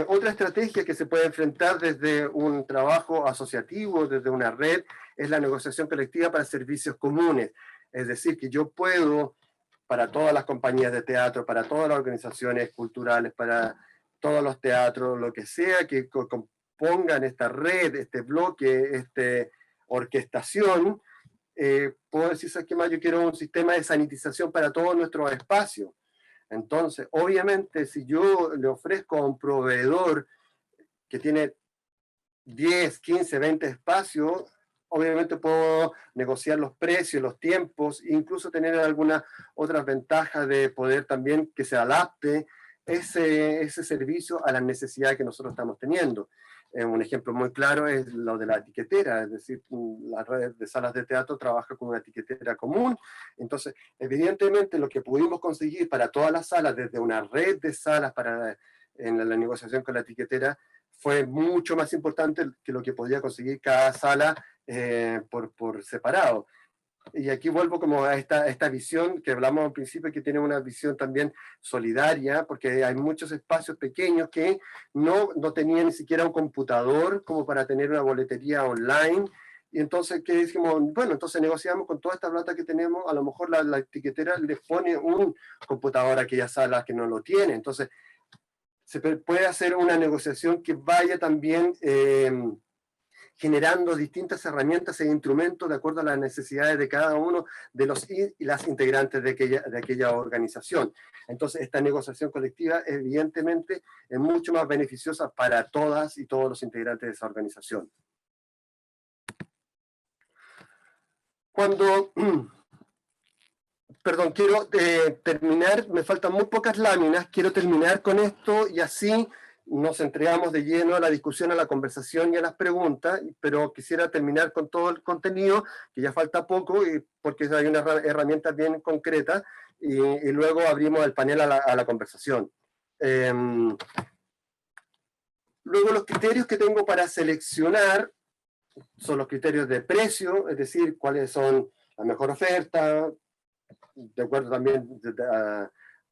otra estrategia que se puede enfrentar desde un trabajo asociativo, desde una red, es la negociación colectiva para servicios comunes. Es decir, que yo puedo, para todas las compañías de teatro, para todas las organizaciones culturales, para todos los teatros, lo que sea que compongan esta red, este bloque, esta orquestación, puedo decir, ¿sabes qué más? Yo quiero un sistema de sanitización para todos nuestros espacios. Entonces, obviamente, si yo le ofrezco a un proveedor que tiene 10, 15, 20 espacios, obviamente puedo negociar los precios, los tiempos, incluso tener algunas otras ventajas de poder también que se adapte ese servicio a las necesidades que nosotros estamos teniendo. Un ejemplo muy claro es lo de la etiquetera, es decir, la red de salas de teatro trabaja con una etiquetera común. Entonces, evidentemente, lo que pudimos conseguir para todas las salas, desde una red de salas en la negociación con la etiquetera, fue mucho más importante que lo que podía conseguir cada sala por separado. Y aquí vuelvo como a esta visión que hablamos al principio, que tiene una visión también solidaria, porque hay muchos espacios pequeños que no tenían ni siquiera un computador como para tener una boletería online. Y entonces, ¿qué dijimos? Bueno, entonces negociamos con toda esta plata que tenemos, a lo mejor la etiquetera les pone un computador a aquellas salas que no lo tienen. Entonces, se puede hacer una negociación que vaya también generando distintas herramientas e instrumentos de acuerdo a las necesidades de cada uno de los y las integrantes de aquella organización. Entonces, esta negociación colectiva, evidentemente, es mucho más beneficiosa para todas y todos los integrantes de esa organización. Perdón, quiero terminar, me faltan muy pocas láminas, quiero terminar con esto y así nos entregamos de lleno a la discusión, a la conversación y a las preguntas, pero quisiera terminar con todo el contenido, que ya falta poco, porque hay una herramienta bien concreta, y luego abrimos el panel a la conversación. Luego los criterios que tengo para seleccionar son los criterios de precio, es decir, cuáles son la mejor oferta, de acuerdo también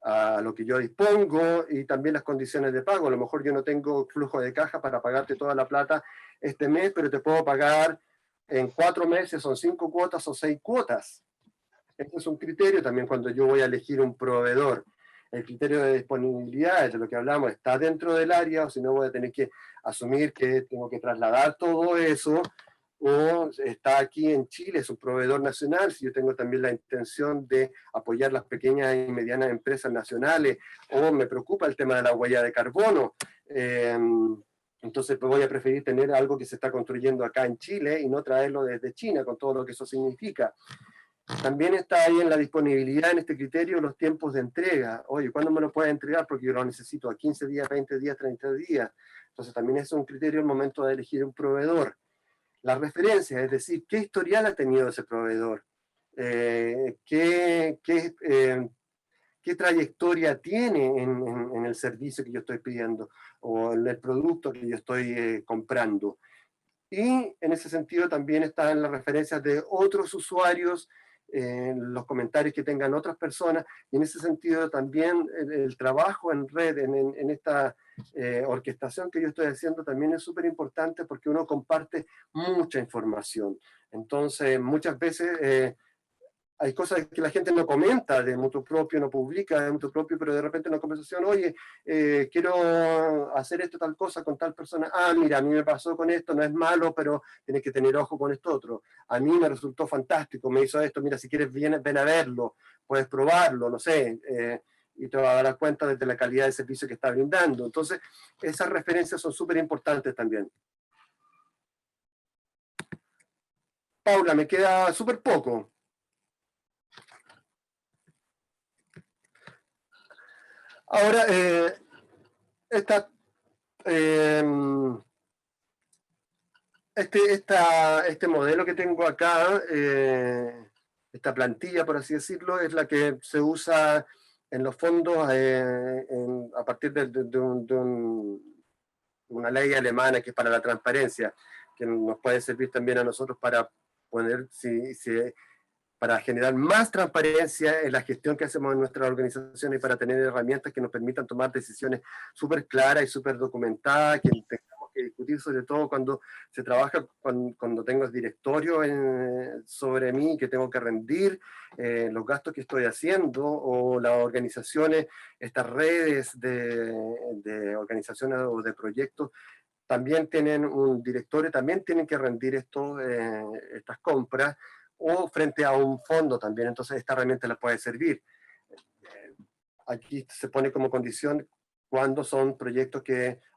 a lo que yo dispongo, y también las condiciones de pago. A lo mejor yo no tengo flujo de caja para pagarte toda la plata este mes, pero te puedo pagar en 4 meses, son 5 cuotas o 6 cuotas. Este es un criterio también cuando yo voy a elegir un proveedor. El criterio de disponibilidad, de lo que hablamos, está dentro del área, o si no voy a tener que asumir que tengo que trasladar todo eso, o está aquí en Chile, es un proveedor nacional, si yo tengo también la intención de apoyar las pequeñas y medianas empresas nacionales, o me preocupa el tema de la huella de carbono, entonces pues voy a preferir tener algo que se está construyendo acá en Chile y no traerlo desde China, con todo lo que eso significa. También está ahí en la disponibilidad, en este criterio, los tiempos de entrega. Oye, ¿cuándo me lo puedes entregar? Porque yo lo necesito a 15 días, 20 días, 30 días. Entonces también es un criterio el momento de elegir un proveedor. La referencia, es decir, ¿qué historial ha tenido ese proveedor? ¿Qué trayectoria tiene en el servicio que yo estoy pidiendo o en el producto que yo estoy comprando? Y en ese sentido también están las referencias de otros usuarios, los comentarios que tengan otras personas, y en ese sentido también el trabajo en red, en esta orquestación que yo estoy haciendo también es súper importante porque uno comparte mucha información. Entonces, muchas veces hay cosas que la gente no comenta de mutuo propio, no publica de mutuo propio, pero de repente en una conversación, oye, quiero hacer esto, tal cosa con tal persona. Ah, mira, a mí me pasó con esto, no es malo, pero tienes que tener ojo con esto otro. A mí me resultó fantástico, me hizo esto, mira, si quieres ven a verlo, puedes probarlo, no sé, y te vas a dar cuenta de la calidad del servicio que está brindando. Entonces, esas referencias son súper importantes también. Paula, me queda súper poco. Ahora, este modelo que tengo acá, esta plantilla, por así decirlo, es la que se usa en los fondos a partir de una ley alemana que es para la transparencia, que nos puede servir también a nosotros para poner, para generar más transparencia en la gestión que hacemos en nuestra organización y para tener herramientas que nos permitan tomar decisiones súper claras y súper documentadas, que tengamos que discutir, sobre todo cuando se trabaja, cuando tengo el directorio sobre mí, que tengo que rendir los gastos que estoy haciendo, o las organizaciones, estas redes de organizaciones o de proyectos, también tienen un directorio, también tienen que rendir estas compras, o frente a un fondo también, entonces esta herramienta les puede servir. Aquí se pone como condición cuando son proyectos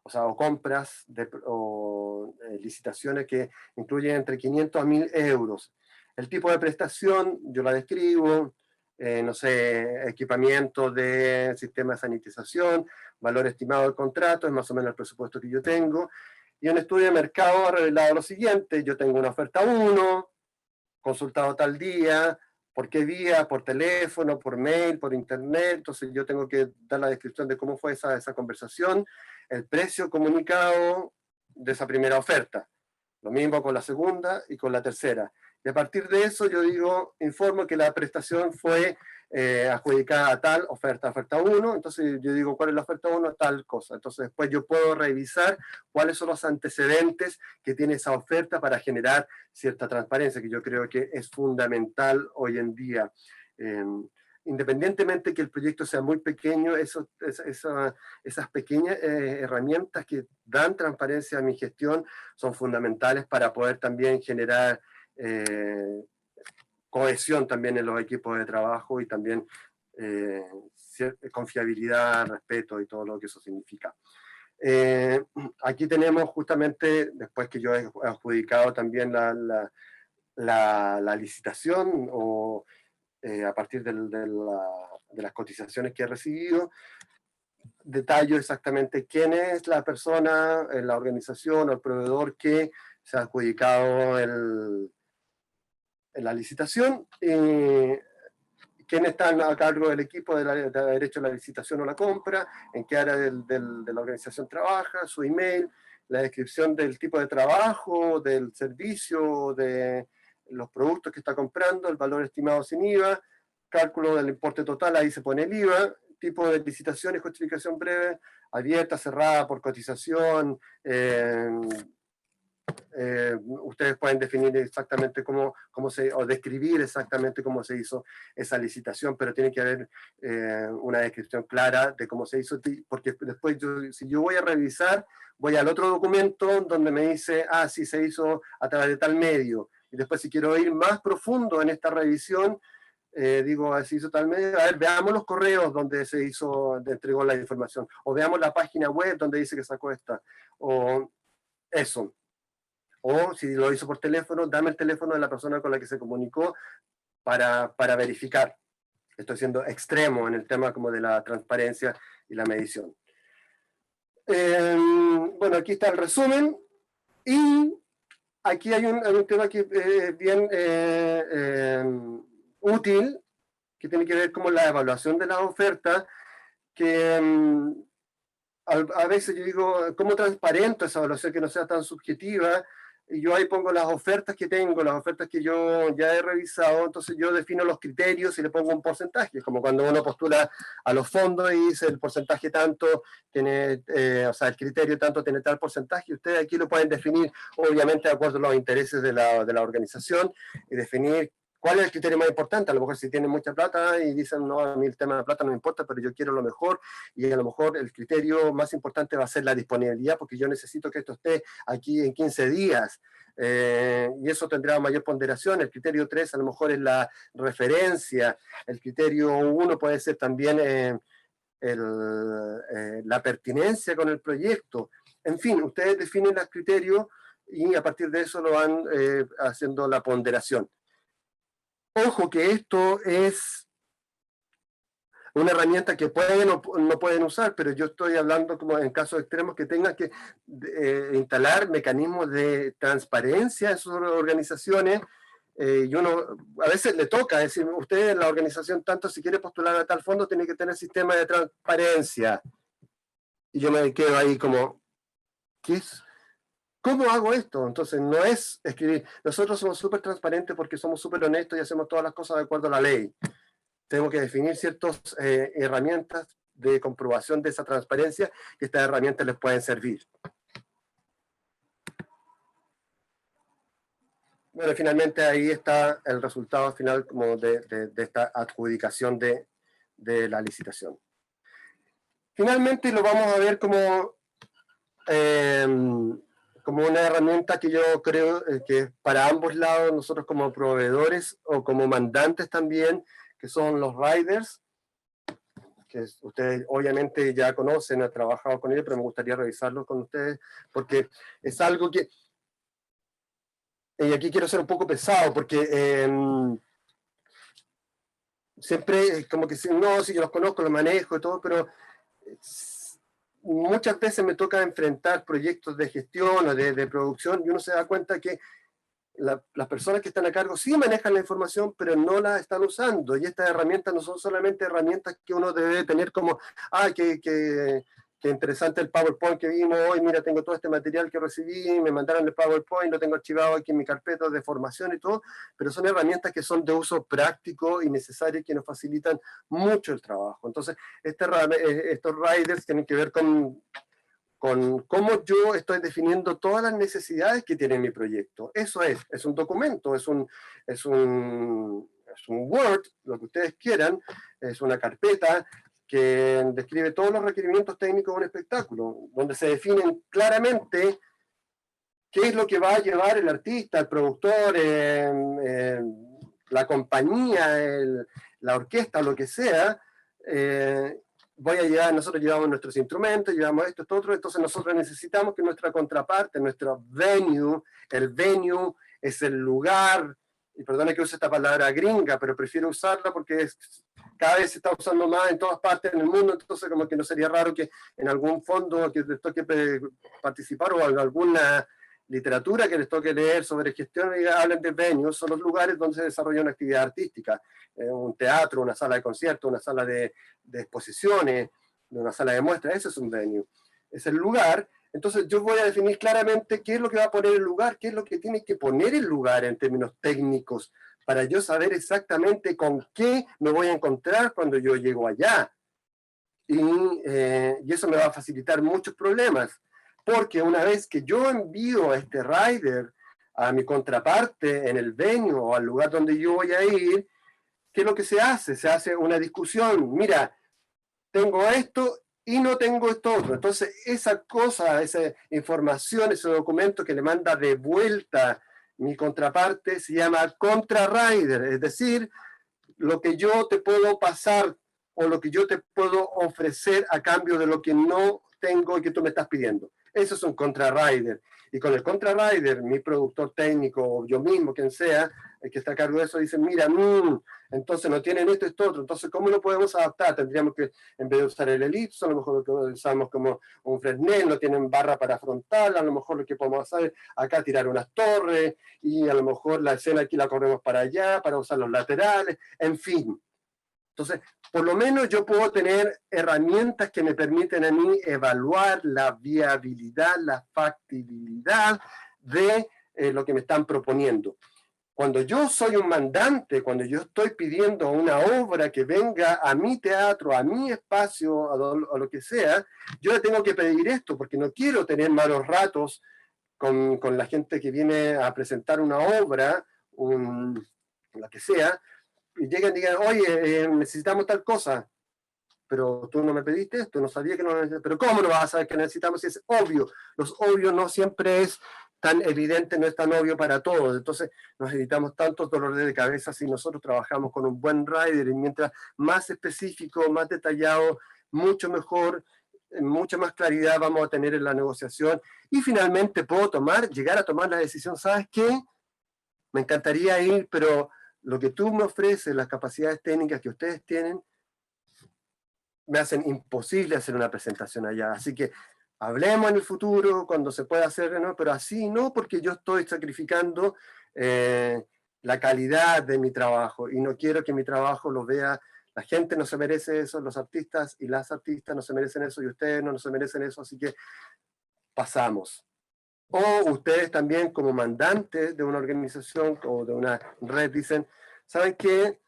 o compras o licitaciones que incluyen entre 500 a 1000 euros. El tipo de prestación, yo la describo, no sé, equipamiento de sistema de sanitización, valor estimado del contrato, es más o menos el presupuesto que yo tengo, y un estudio de mercado ha revelado lo siguiente: yo tengo una oferta 1, consultado tal día, por qué día, por teléfono, por mail, por internet, entonces yo tengo que dar la descripción de cómo fue esa conversación, el precio comunicado de esa primera oferta, lo mismo con la segunda y con la tercera. Y a partir de eso yo informo que la prestación fue adjudicada a tal oferta 1, entonces yo digo cuál es la oferta 1, tal cosa. Entonces después yo puedo revisar cuáles son los antecedentes que tiene esa oferta para generar cierta transparencia, que yo creo que es fundamental hoy en día. Independientemente que el proyecto sea muy pequeño, esas pequeñas herramientas que dan transparencia a mi gestión son fundamentales para poder también generar cohesión también en los equipos de trabajo y también confiabilidad, respeto y todo lo que eso significa. Aquí tenemos justamente, después que yo he adjudicado también la licitación o a partir de las cotizaciones que he recibido, detallo exactamente quién es la persona, la organización o el proveedor que se ha adjudicado en la licitación, quiénes están a cargo del equipo de derecho a la licitación o la compra, en qué área de la organización trabaja, su email, la descripción del tipo de trabajo, del servicio, de los productos que está comprando, el valor estimado sin IVA, cálculo del importe total, ahí se pone el IVA, tipo de licitación y justificación breve, abierta, cerrada, por cotización, ustedes pueden definir exactamente o describir exactamente cómo se hizo esa licitación, pero tiene que haber una descripción clara de cómo se hizo, porque después si yo voy a revisar, voy al otro documento donde me dice, sí, se hizo a través de tal medio, y después si quiero ir más profundo en esta revisión, digo, se hizo tal medio, a ver, veamos los correos donde se hizo, entregó la información, o veamos la página web donde dice que sacó esta, o eso. O si lo hizo por teléfono, dame el teléfono de la persona con la que se comunicó para verificar. Estoy siendo extremo en el tema como de la transparencia y la medición. Bueno, aquí está el resumen. Y aquí hay un tema que es bien útil, que tiene que ver con la evaluación de la oferta, que a veces yo digo, ¿cómo transparento esa evaluación que no sea tan subjetiva? Y yo ahí pongo las ofertas que tengo, las ofertas que yo ya he revisado, entonces yo defino los criterios y le pongo un porcentaje, como cuando uno postula a los fondos y dice el porcentaje tanto tiene, o sea, el criterio tanto tiene tal porcentaje, y ustedes aquí lo pueden definir, obviamente de acuerdo a los intereses de la organización, y definir cuál es el criterio más importante. A lo mejor si tienen mucha plata y dicen, no, a mí el tema de la plata no me importa, pero yo quiero lo mejor, y a lo mejor el criterio más importante va a ser la disponibilidad, porque yo necesito que esto esté aquí en 15 días, y eso tendrá mayor ponderación. El criterio 3 a lo mejor es la referencia, el criterio 1 puede ser también la pertinencia con el proyecto. En fin, ustedes definen los criterios y a partir de eso lo van haciendo la ponderación. Ojo que esto es una herramienta que pueden o no pueden usar, pero yo estoy hablando como en casos extremos que tengan que instalar mecanismos de transparencia en sus organizaciones, y uno a veces le toca decir, usted en la organización tanto si quiere postular a tal fondo tiene que tener sistema de transparencia, y yo me quedo ahí como, ¿qué es? ¿Cómo hago esto? Entonces no es escribir, nosotros somos súper transparentes porque somos súper honestos y hacemos todas las cosas de acuerdo a la ley. Tenemos que definir ciertas herramientas de comprobación de esa transparencia, que estas herramientas les pueden servir. Bueno, finalmente ahí está el resultado final como de esta adjudicación de la licitación. Finalmente lo vamos a ver como una herramienta que yo creo que para ambos lados, nosotros como proveedores o como mandantes también, que son los riders, que ustedes obviamente ya conocen, han trabajado con ellos, pero me gustaría revisarlo con ustedes, porque es algo que, y aquí quiero ser un poco pesado, porque siempre como que no, sí, yo los conozco, los manejo y todo, pero muchas veces me toca enfrentar proyectos de gestión o de producción, y uno se da cuenta que las personas que están a cargo sí manejan la información, pero no la están usando, y estas herramientas no son solamente herramientas que uno debe tener como, qué interesante el PowerPoint que vimos hoy, mira, tengo todo este material que recibí, me mandaron el PowerPoint, lo tengo archivado aquí en mi carpeta de formación y todo, pero son herramientas que son de uso práctico y necesario y que nos facilitan mucho el trabajo. Entonces, estos riders tienen que ver con cómo yo estoy definiendo todas las necesidades que tiene mi proyecto. Eso es un documento, es un Word, lo que ustedes quieran, es una carpeta que describe todos los requerimientos técnicos de un espectáculo, donde se definen claramente qué es lo que va a llevar el artista, el productor, la compañía, la orquesta, lo que sea. Nosotros llevamos nuestros instrumentos, llevamos esto, otro, entonces nosotros necesitamos que nuestra contraparte, nuestro venue, el venue es el lugar, y perdone que use esta palabra gringa, pero prefiero usarla porque cada vez se está usando más en todas partes en el mundo, entonces como que no sería raro que en algún fondo que les toque participar o en alguna literatura que les toque leer sobre gestión, hablen de venues, son los lugares donde se desarrolla una actividad artística, un teatro, una sala de conciertos, una sala de exposiciones, una sala de muestras, ese es un venue, es el lugar. Entonces yo voy a definir claramente qué es lo que va a poner el lugar, qué es lo que tiene que poner el lugar en términos técnicos, para yo saber exactamente con qué me voy a encontrar cuando yo llego allá. Y eso me va a facilitar muchos problemas, porque una vez que yo envío a este rider a mi contraparte en el venue o al lugar donde yo voy a ir, ¿qué es lo que se hace? Se hace una discusión. Mira, tengo esto y no tengo esto otro. Entonces, esa cosa, esa información, ese documento que le manda de vuelta mi contraparte se llama contrarider, es decir, lo que yo te puedo pasar o lo que yo te puedo ofrecer a cambio de lo que no tengo y que tú me estás pidiendo. Eso es un contrarider. Y con el contrarider, mi productor técnico o yo mismo, quien sea, el que está a cargo de eso, dice, mira, entonces no tienen esto, otro. Entonces, ¿cómo lo podemos adaptar? Tendríamos que, en vez de usar el elipso, a lo mejor lo que usamos como un Fresnel, no tienen barra para frontal, a lo mejor lo que podemos hacer acá tirar unas torres, y a lo mejor la escena aquí la corremos para allá, para usar los laterales, en fin. Entonces, por lo menos yo puedo tener herramientas que me permiten a mí evaluar la viabilidad, la factibilidad de lo que me están proponiendo. Cuando yo soy un mandante, cuando yo estoy pidiendo una obra que venga a mi teatro, a mi espacio, a lo que sea, yo le tengo que pedir esto, porque no quiero tener malos ratos con la gente que viene a presentar una obra, la que sea, y llegan y digan, oye, necesitamos tal cosa, pero tú no me pediste esto, no sabía que no necesitaba, pero ¿cómo no vas a saber que necesitamos? Si es obvio, los obvios no siempre es tan evidente, no es tan obvio para todos, entonces nos evitamos tantos dolores de cabeza si nosotros trabajamos con un buen rider, y mientras más específico, más detallado, mucho mejor, mucha más claridad vamos a tener en la negociación, y finalmente puedo llegar a tomar la decisión, ¿sabes qué? Me encantaría ir, pero lo que tú me ofreces, las capacidades técnicas que ustedes tienen, me hacen imposible hacer una presentación allá. Así que hablemos en el futuro, cuando se pueda hacer, ¿no? Pero así no, porque yo estoy sacrificando la calidad de mi trabajo y no quiero que mi trabajo lo vea. La gente no se merece eso, los artistas y las artistas no se merecen eso y ustedes no se merecen eso, así que pasamos. O ustedes también como mandantes de una organización o de una red dicen, ¿saben qué?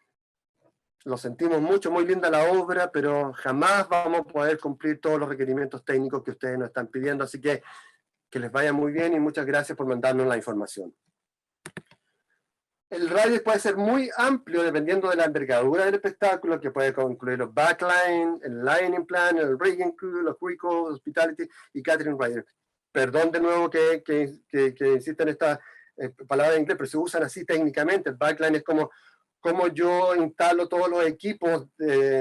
Lo sentimos mucho, muy linda la obra, pero jamás vamos a poder cumplir todos los requerimientos técnicos que ustedes nos están pidiendo, así que les vaya muy bien y muchas gracias por mandarnos la información. El rider puede ser muy amplio dependiendo de la envergadura del espectáculo, que puede incluir los backline, el lining plan, el rigging crew, los recalls, hospitality y catering rider. Perdón de nuevo que insista en esta palabra en inglés, pero se usan así técnicamente. El backline es como yo instalo todos los equipos,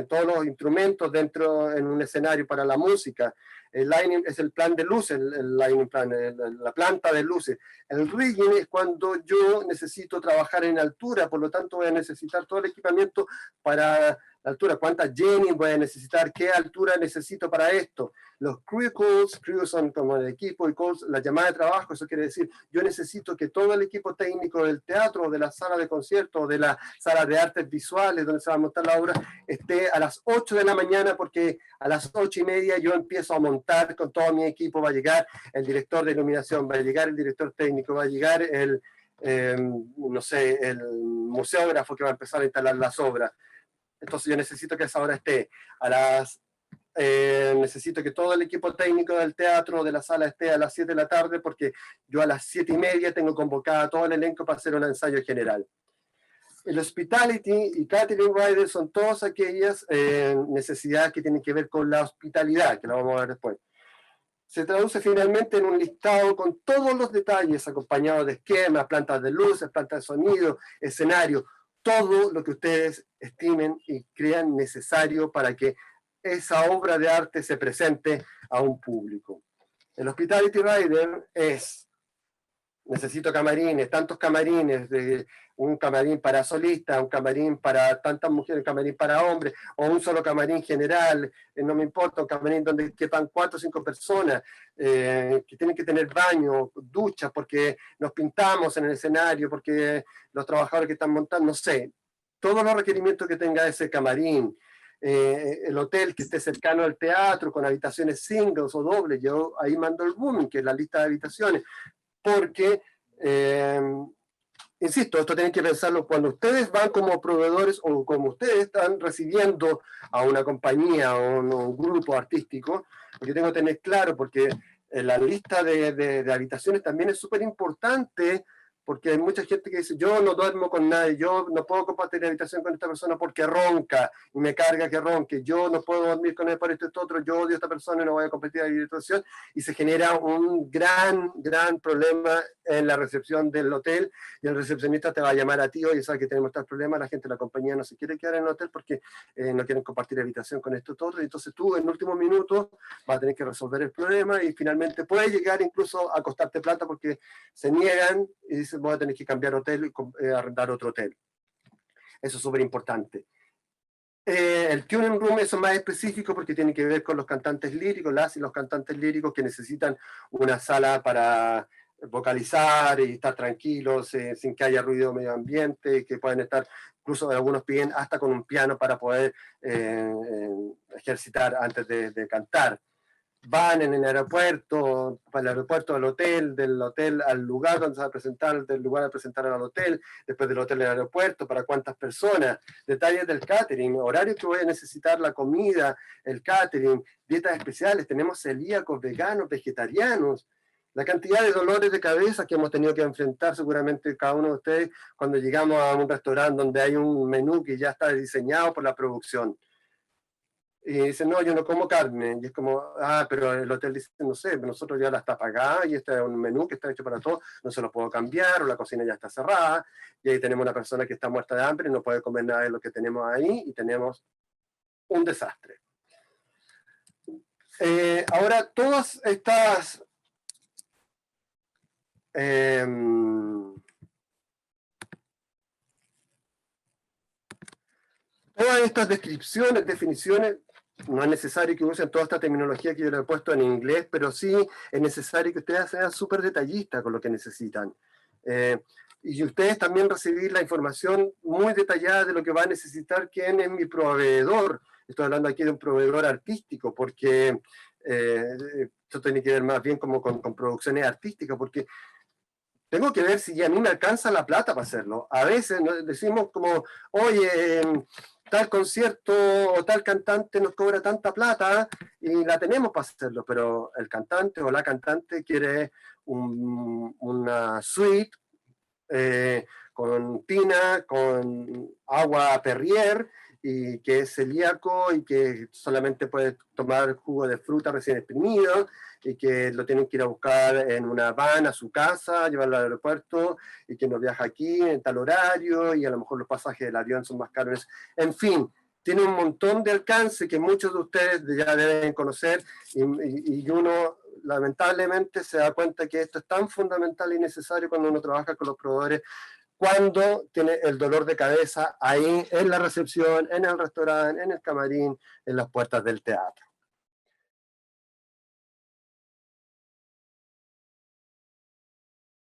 todos los instrumentos dentro en un escenario para la música. El lining es el plan de luces, el lining plan, la planta de luces. El rigging es cuando yo necesito trabajar en altura, por lo tanto voy a necesitar todo el equipamiento para la altura. ¿Cuántas Jennings voy a necesitar? ¿Qué altura necesito para esto? Los crew calls, crew son como el equipo, y calls, la llamada de trabajo, eso quiere decir, yo necesito que todo el equipo técnico del teatro, de la sala de conciertos, de la sala de artes visuales, donde se va a montar la obra, esté a las 8 de la mañana, porque a las 8:30 yo empiezo a montar con todo mi equipo, va a llegar el director de iluminación, va a llegar el director técnico, va a llegar el, no sé, el museógrafo que va a empezar a instalar las obras. Entonces yo necesito que esa hora esté a las necesito que todo el equipo técnico del teatro o de la sala esté a las 7 de la tarde, porque yo a las 7:30 tengo convocada a todo el elenco para hacer un ensayo general. El hospitality y catering rider son todas aquellas necesidades que tienen que ver con la hospitalidad, que la vamos a ver después. Se traduce finalmente en un listado con todos los detalles, acompañado de esquemas, plantas de luces, plantas de sonido, escenario, todo lo que ustedes estimen y crean necesario para que esa obra de arte se presente a un público. El Hospitality Rider es necesito camarines, tantos camarines, un camarín para solistas, un camarín para tantas mujeres, un camarín para hombres, o un solo camarín general, no me importa, un camarín donde quepan 4 o 5 personas, que tienen que tener baño, duchas, porque nos pintamos en el escenario, porque los trabajadores que están montando, no sé, todos los requerimientos que tenga ese camarín, el hotel que esté cercano al teatro, con habitaciones singles o dobles, yo ahí mando el booming, que es la lista de habitaciones, porque, insisto, esto tienen que pensarlo cuando ustedes van como proveedores o como ustedes están recibiendo a una compañía o un grupo artístico, yo tengo que tener claro, porque la lista de habitaciones también es súper importante, porque hay mucha gente que dice, yo no duermo con nadie, yo no puedo compartir la habitación con esta persona porque ronca, y me carga que ronque, yo no puedo dormir con él por esto y esto otro, yo odio a esta persona y no voy a compartir la habitación, y se genera un gran problema en la recepción del hotel, y el recepcionista te va a llamar a ti, oye, sabes que tenemos tal problema, la gente de la compañía no se quiere quedar en el hotel porque no quieren compartir habitación con esto y otro, y entonces tú en el último minuto vas a tener que resolver el problema, y finalmente puedes llegar incluso a costarte plata porque se niegan y dicen, voy a tener que cambiar hotel y arrendar otro hotel. Eso es súper importante. El tuning room es más específico porque tiene que ver con los cantantes líricos, las y los cantantes líricos que necesitan una sala para vocalizar y estar tranquilos, sin que haya ruido medio ambiente, que pueden estar, incluso algunos piden hasta con un piano para poder ejercitar antes de cantar. Van en el aeropuerto, para el aeropuerto al hotel, del hotel al lugar donde se va a presentar, del lugar a presentar al hotel, después del hotel al aeropuerto, para cuántas personas, detalles del catering, horario que voy a necesitar, la comida, el catering, dietas especiales, tenemos celíacos, veganos, vegetarianos, la cantidad de dolores de cabeza que hemos tenido que enfrentar seguramente cada uno de ustedes cuando llegamos a un restaurante donde hay un menú que ya está diseñado por la producción. Y dicen, no, yo no como carne. Y es como, ah, pero el hotel dice, no sé, nosotros ya la está pagada y este es un menú que está hecho para todos, no se lo puedo cambiar, o la cocina ya está cerrada, y ahí tenemos una persona que está muerta de hambre y no puede comer nada de lo que tenemos ahí, y tenemos un desastre. Ahora, todas estas... todas estas descripciones, definiciones, no es necesario que usen toda esta terminología que yo le he puesto en inglés, pero sí es necesario que ustedes sean súper detallistas con lo que necesitan. Y ustedes también recibir la información muy detallada de lo que va a necesitar quién es mi proveedor. Estoy hablando aquí de un proveedor artístico, porque esto tiene que ver más bien como con producciones artísticas, porque tengo que ver si a mí me alcanza la plata para hacerlo. A veces decimos como, oye, tal concierto o tal cantante nos cobra tanta plata y la tenemos para hacerlo, pero el cantante o la cantante quiere una suite con tina, con agua Perrier, y que es celíaco y que solamente puede tomar jugo de fruta recién exprimido, y que lo tienen que ir a buscar en una van a su casa, llevarlo al aeropuerto, y que no viaja aquí en tal horario, y a lo mejor los pasajes del avión son más caros. En fin, tiene un montón de alcance que muchos de ustedes ya deben conocer, y uno lamentablemente se da cuenta que esto es tan fundamental y necesario cuando uno trabaja con los proveedores, cuando tiene el dolor de cabeza ahí en la recepción, en el restaurante, en el camarín, en las puertas del teatro.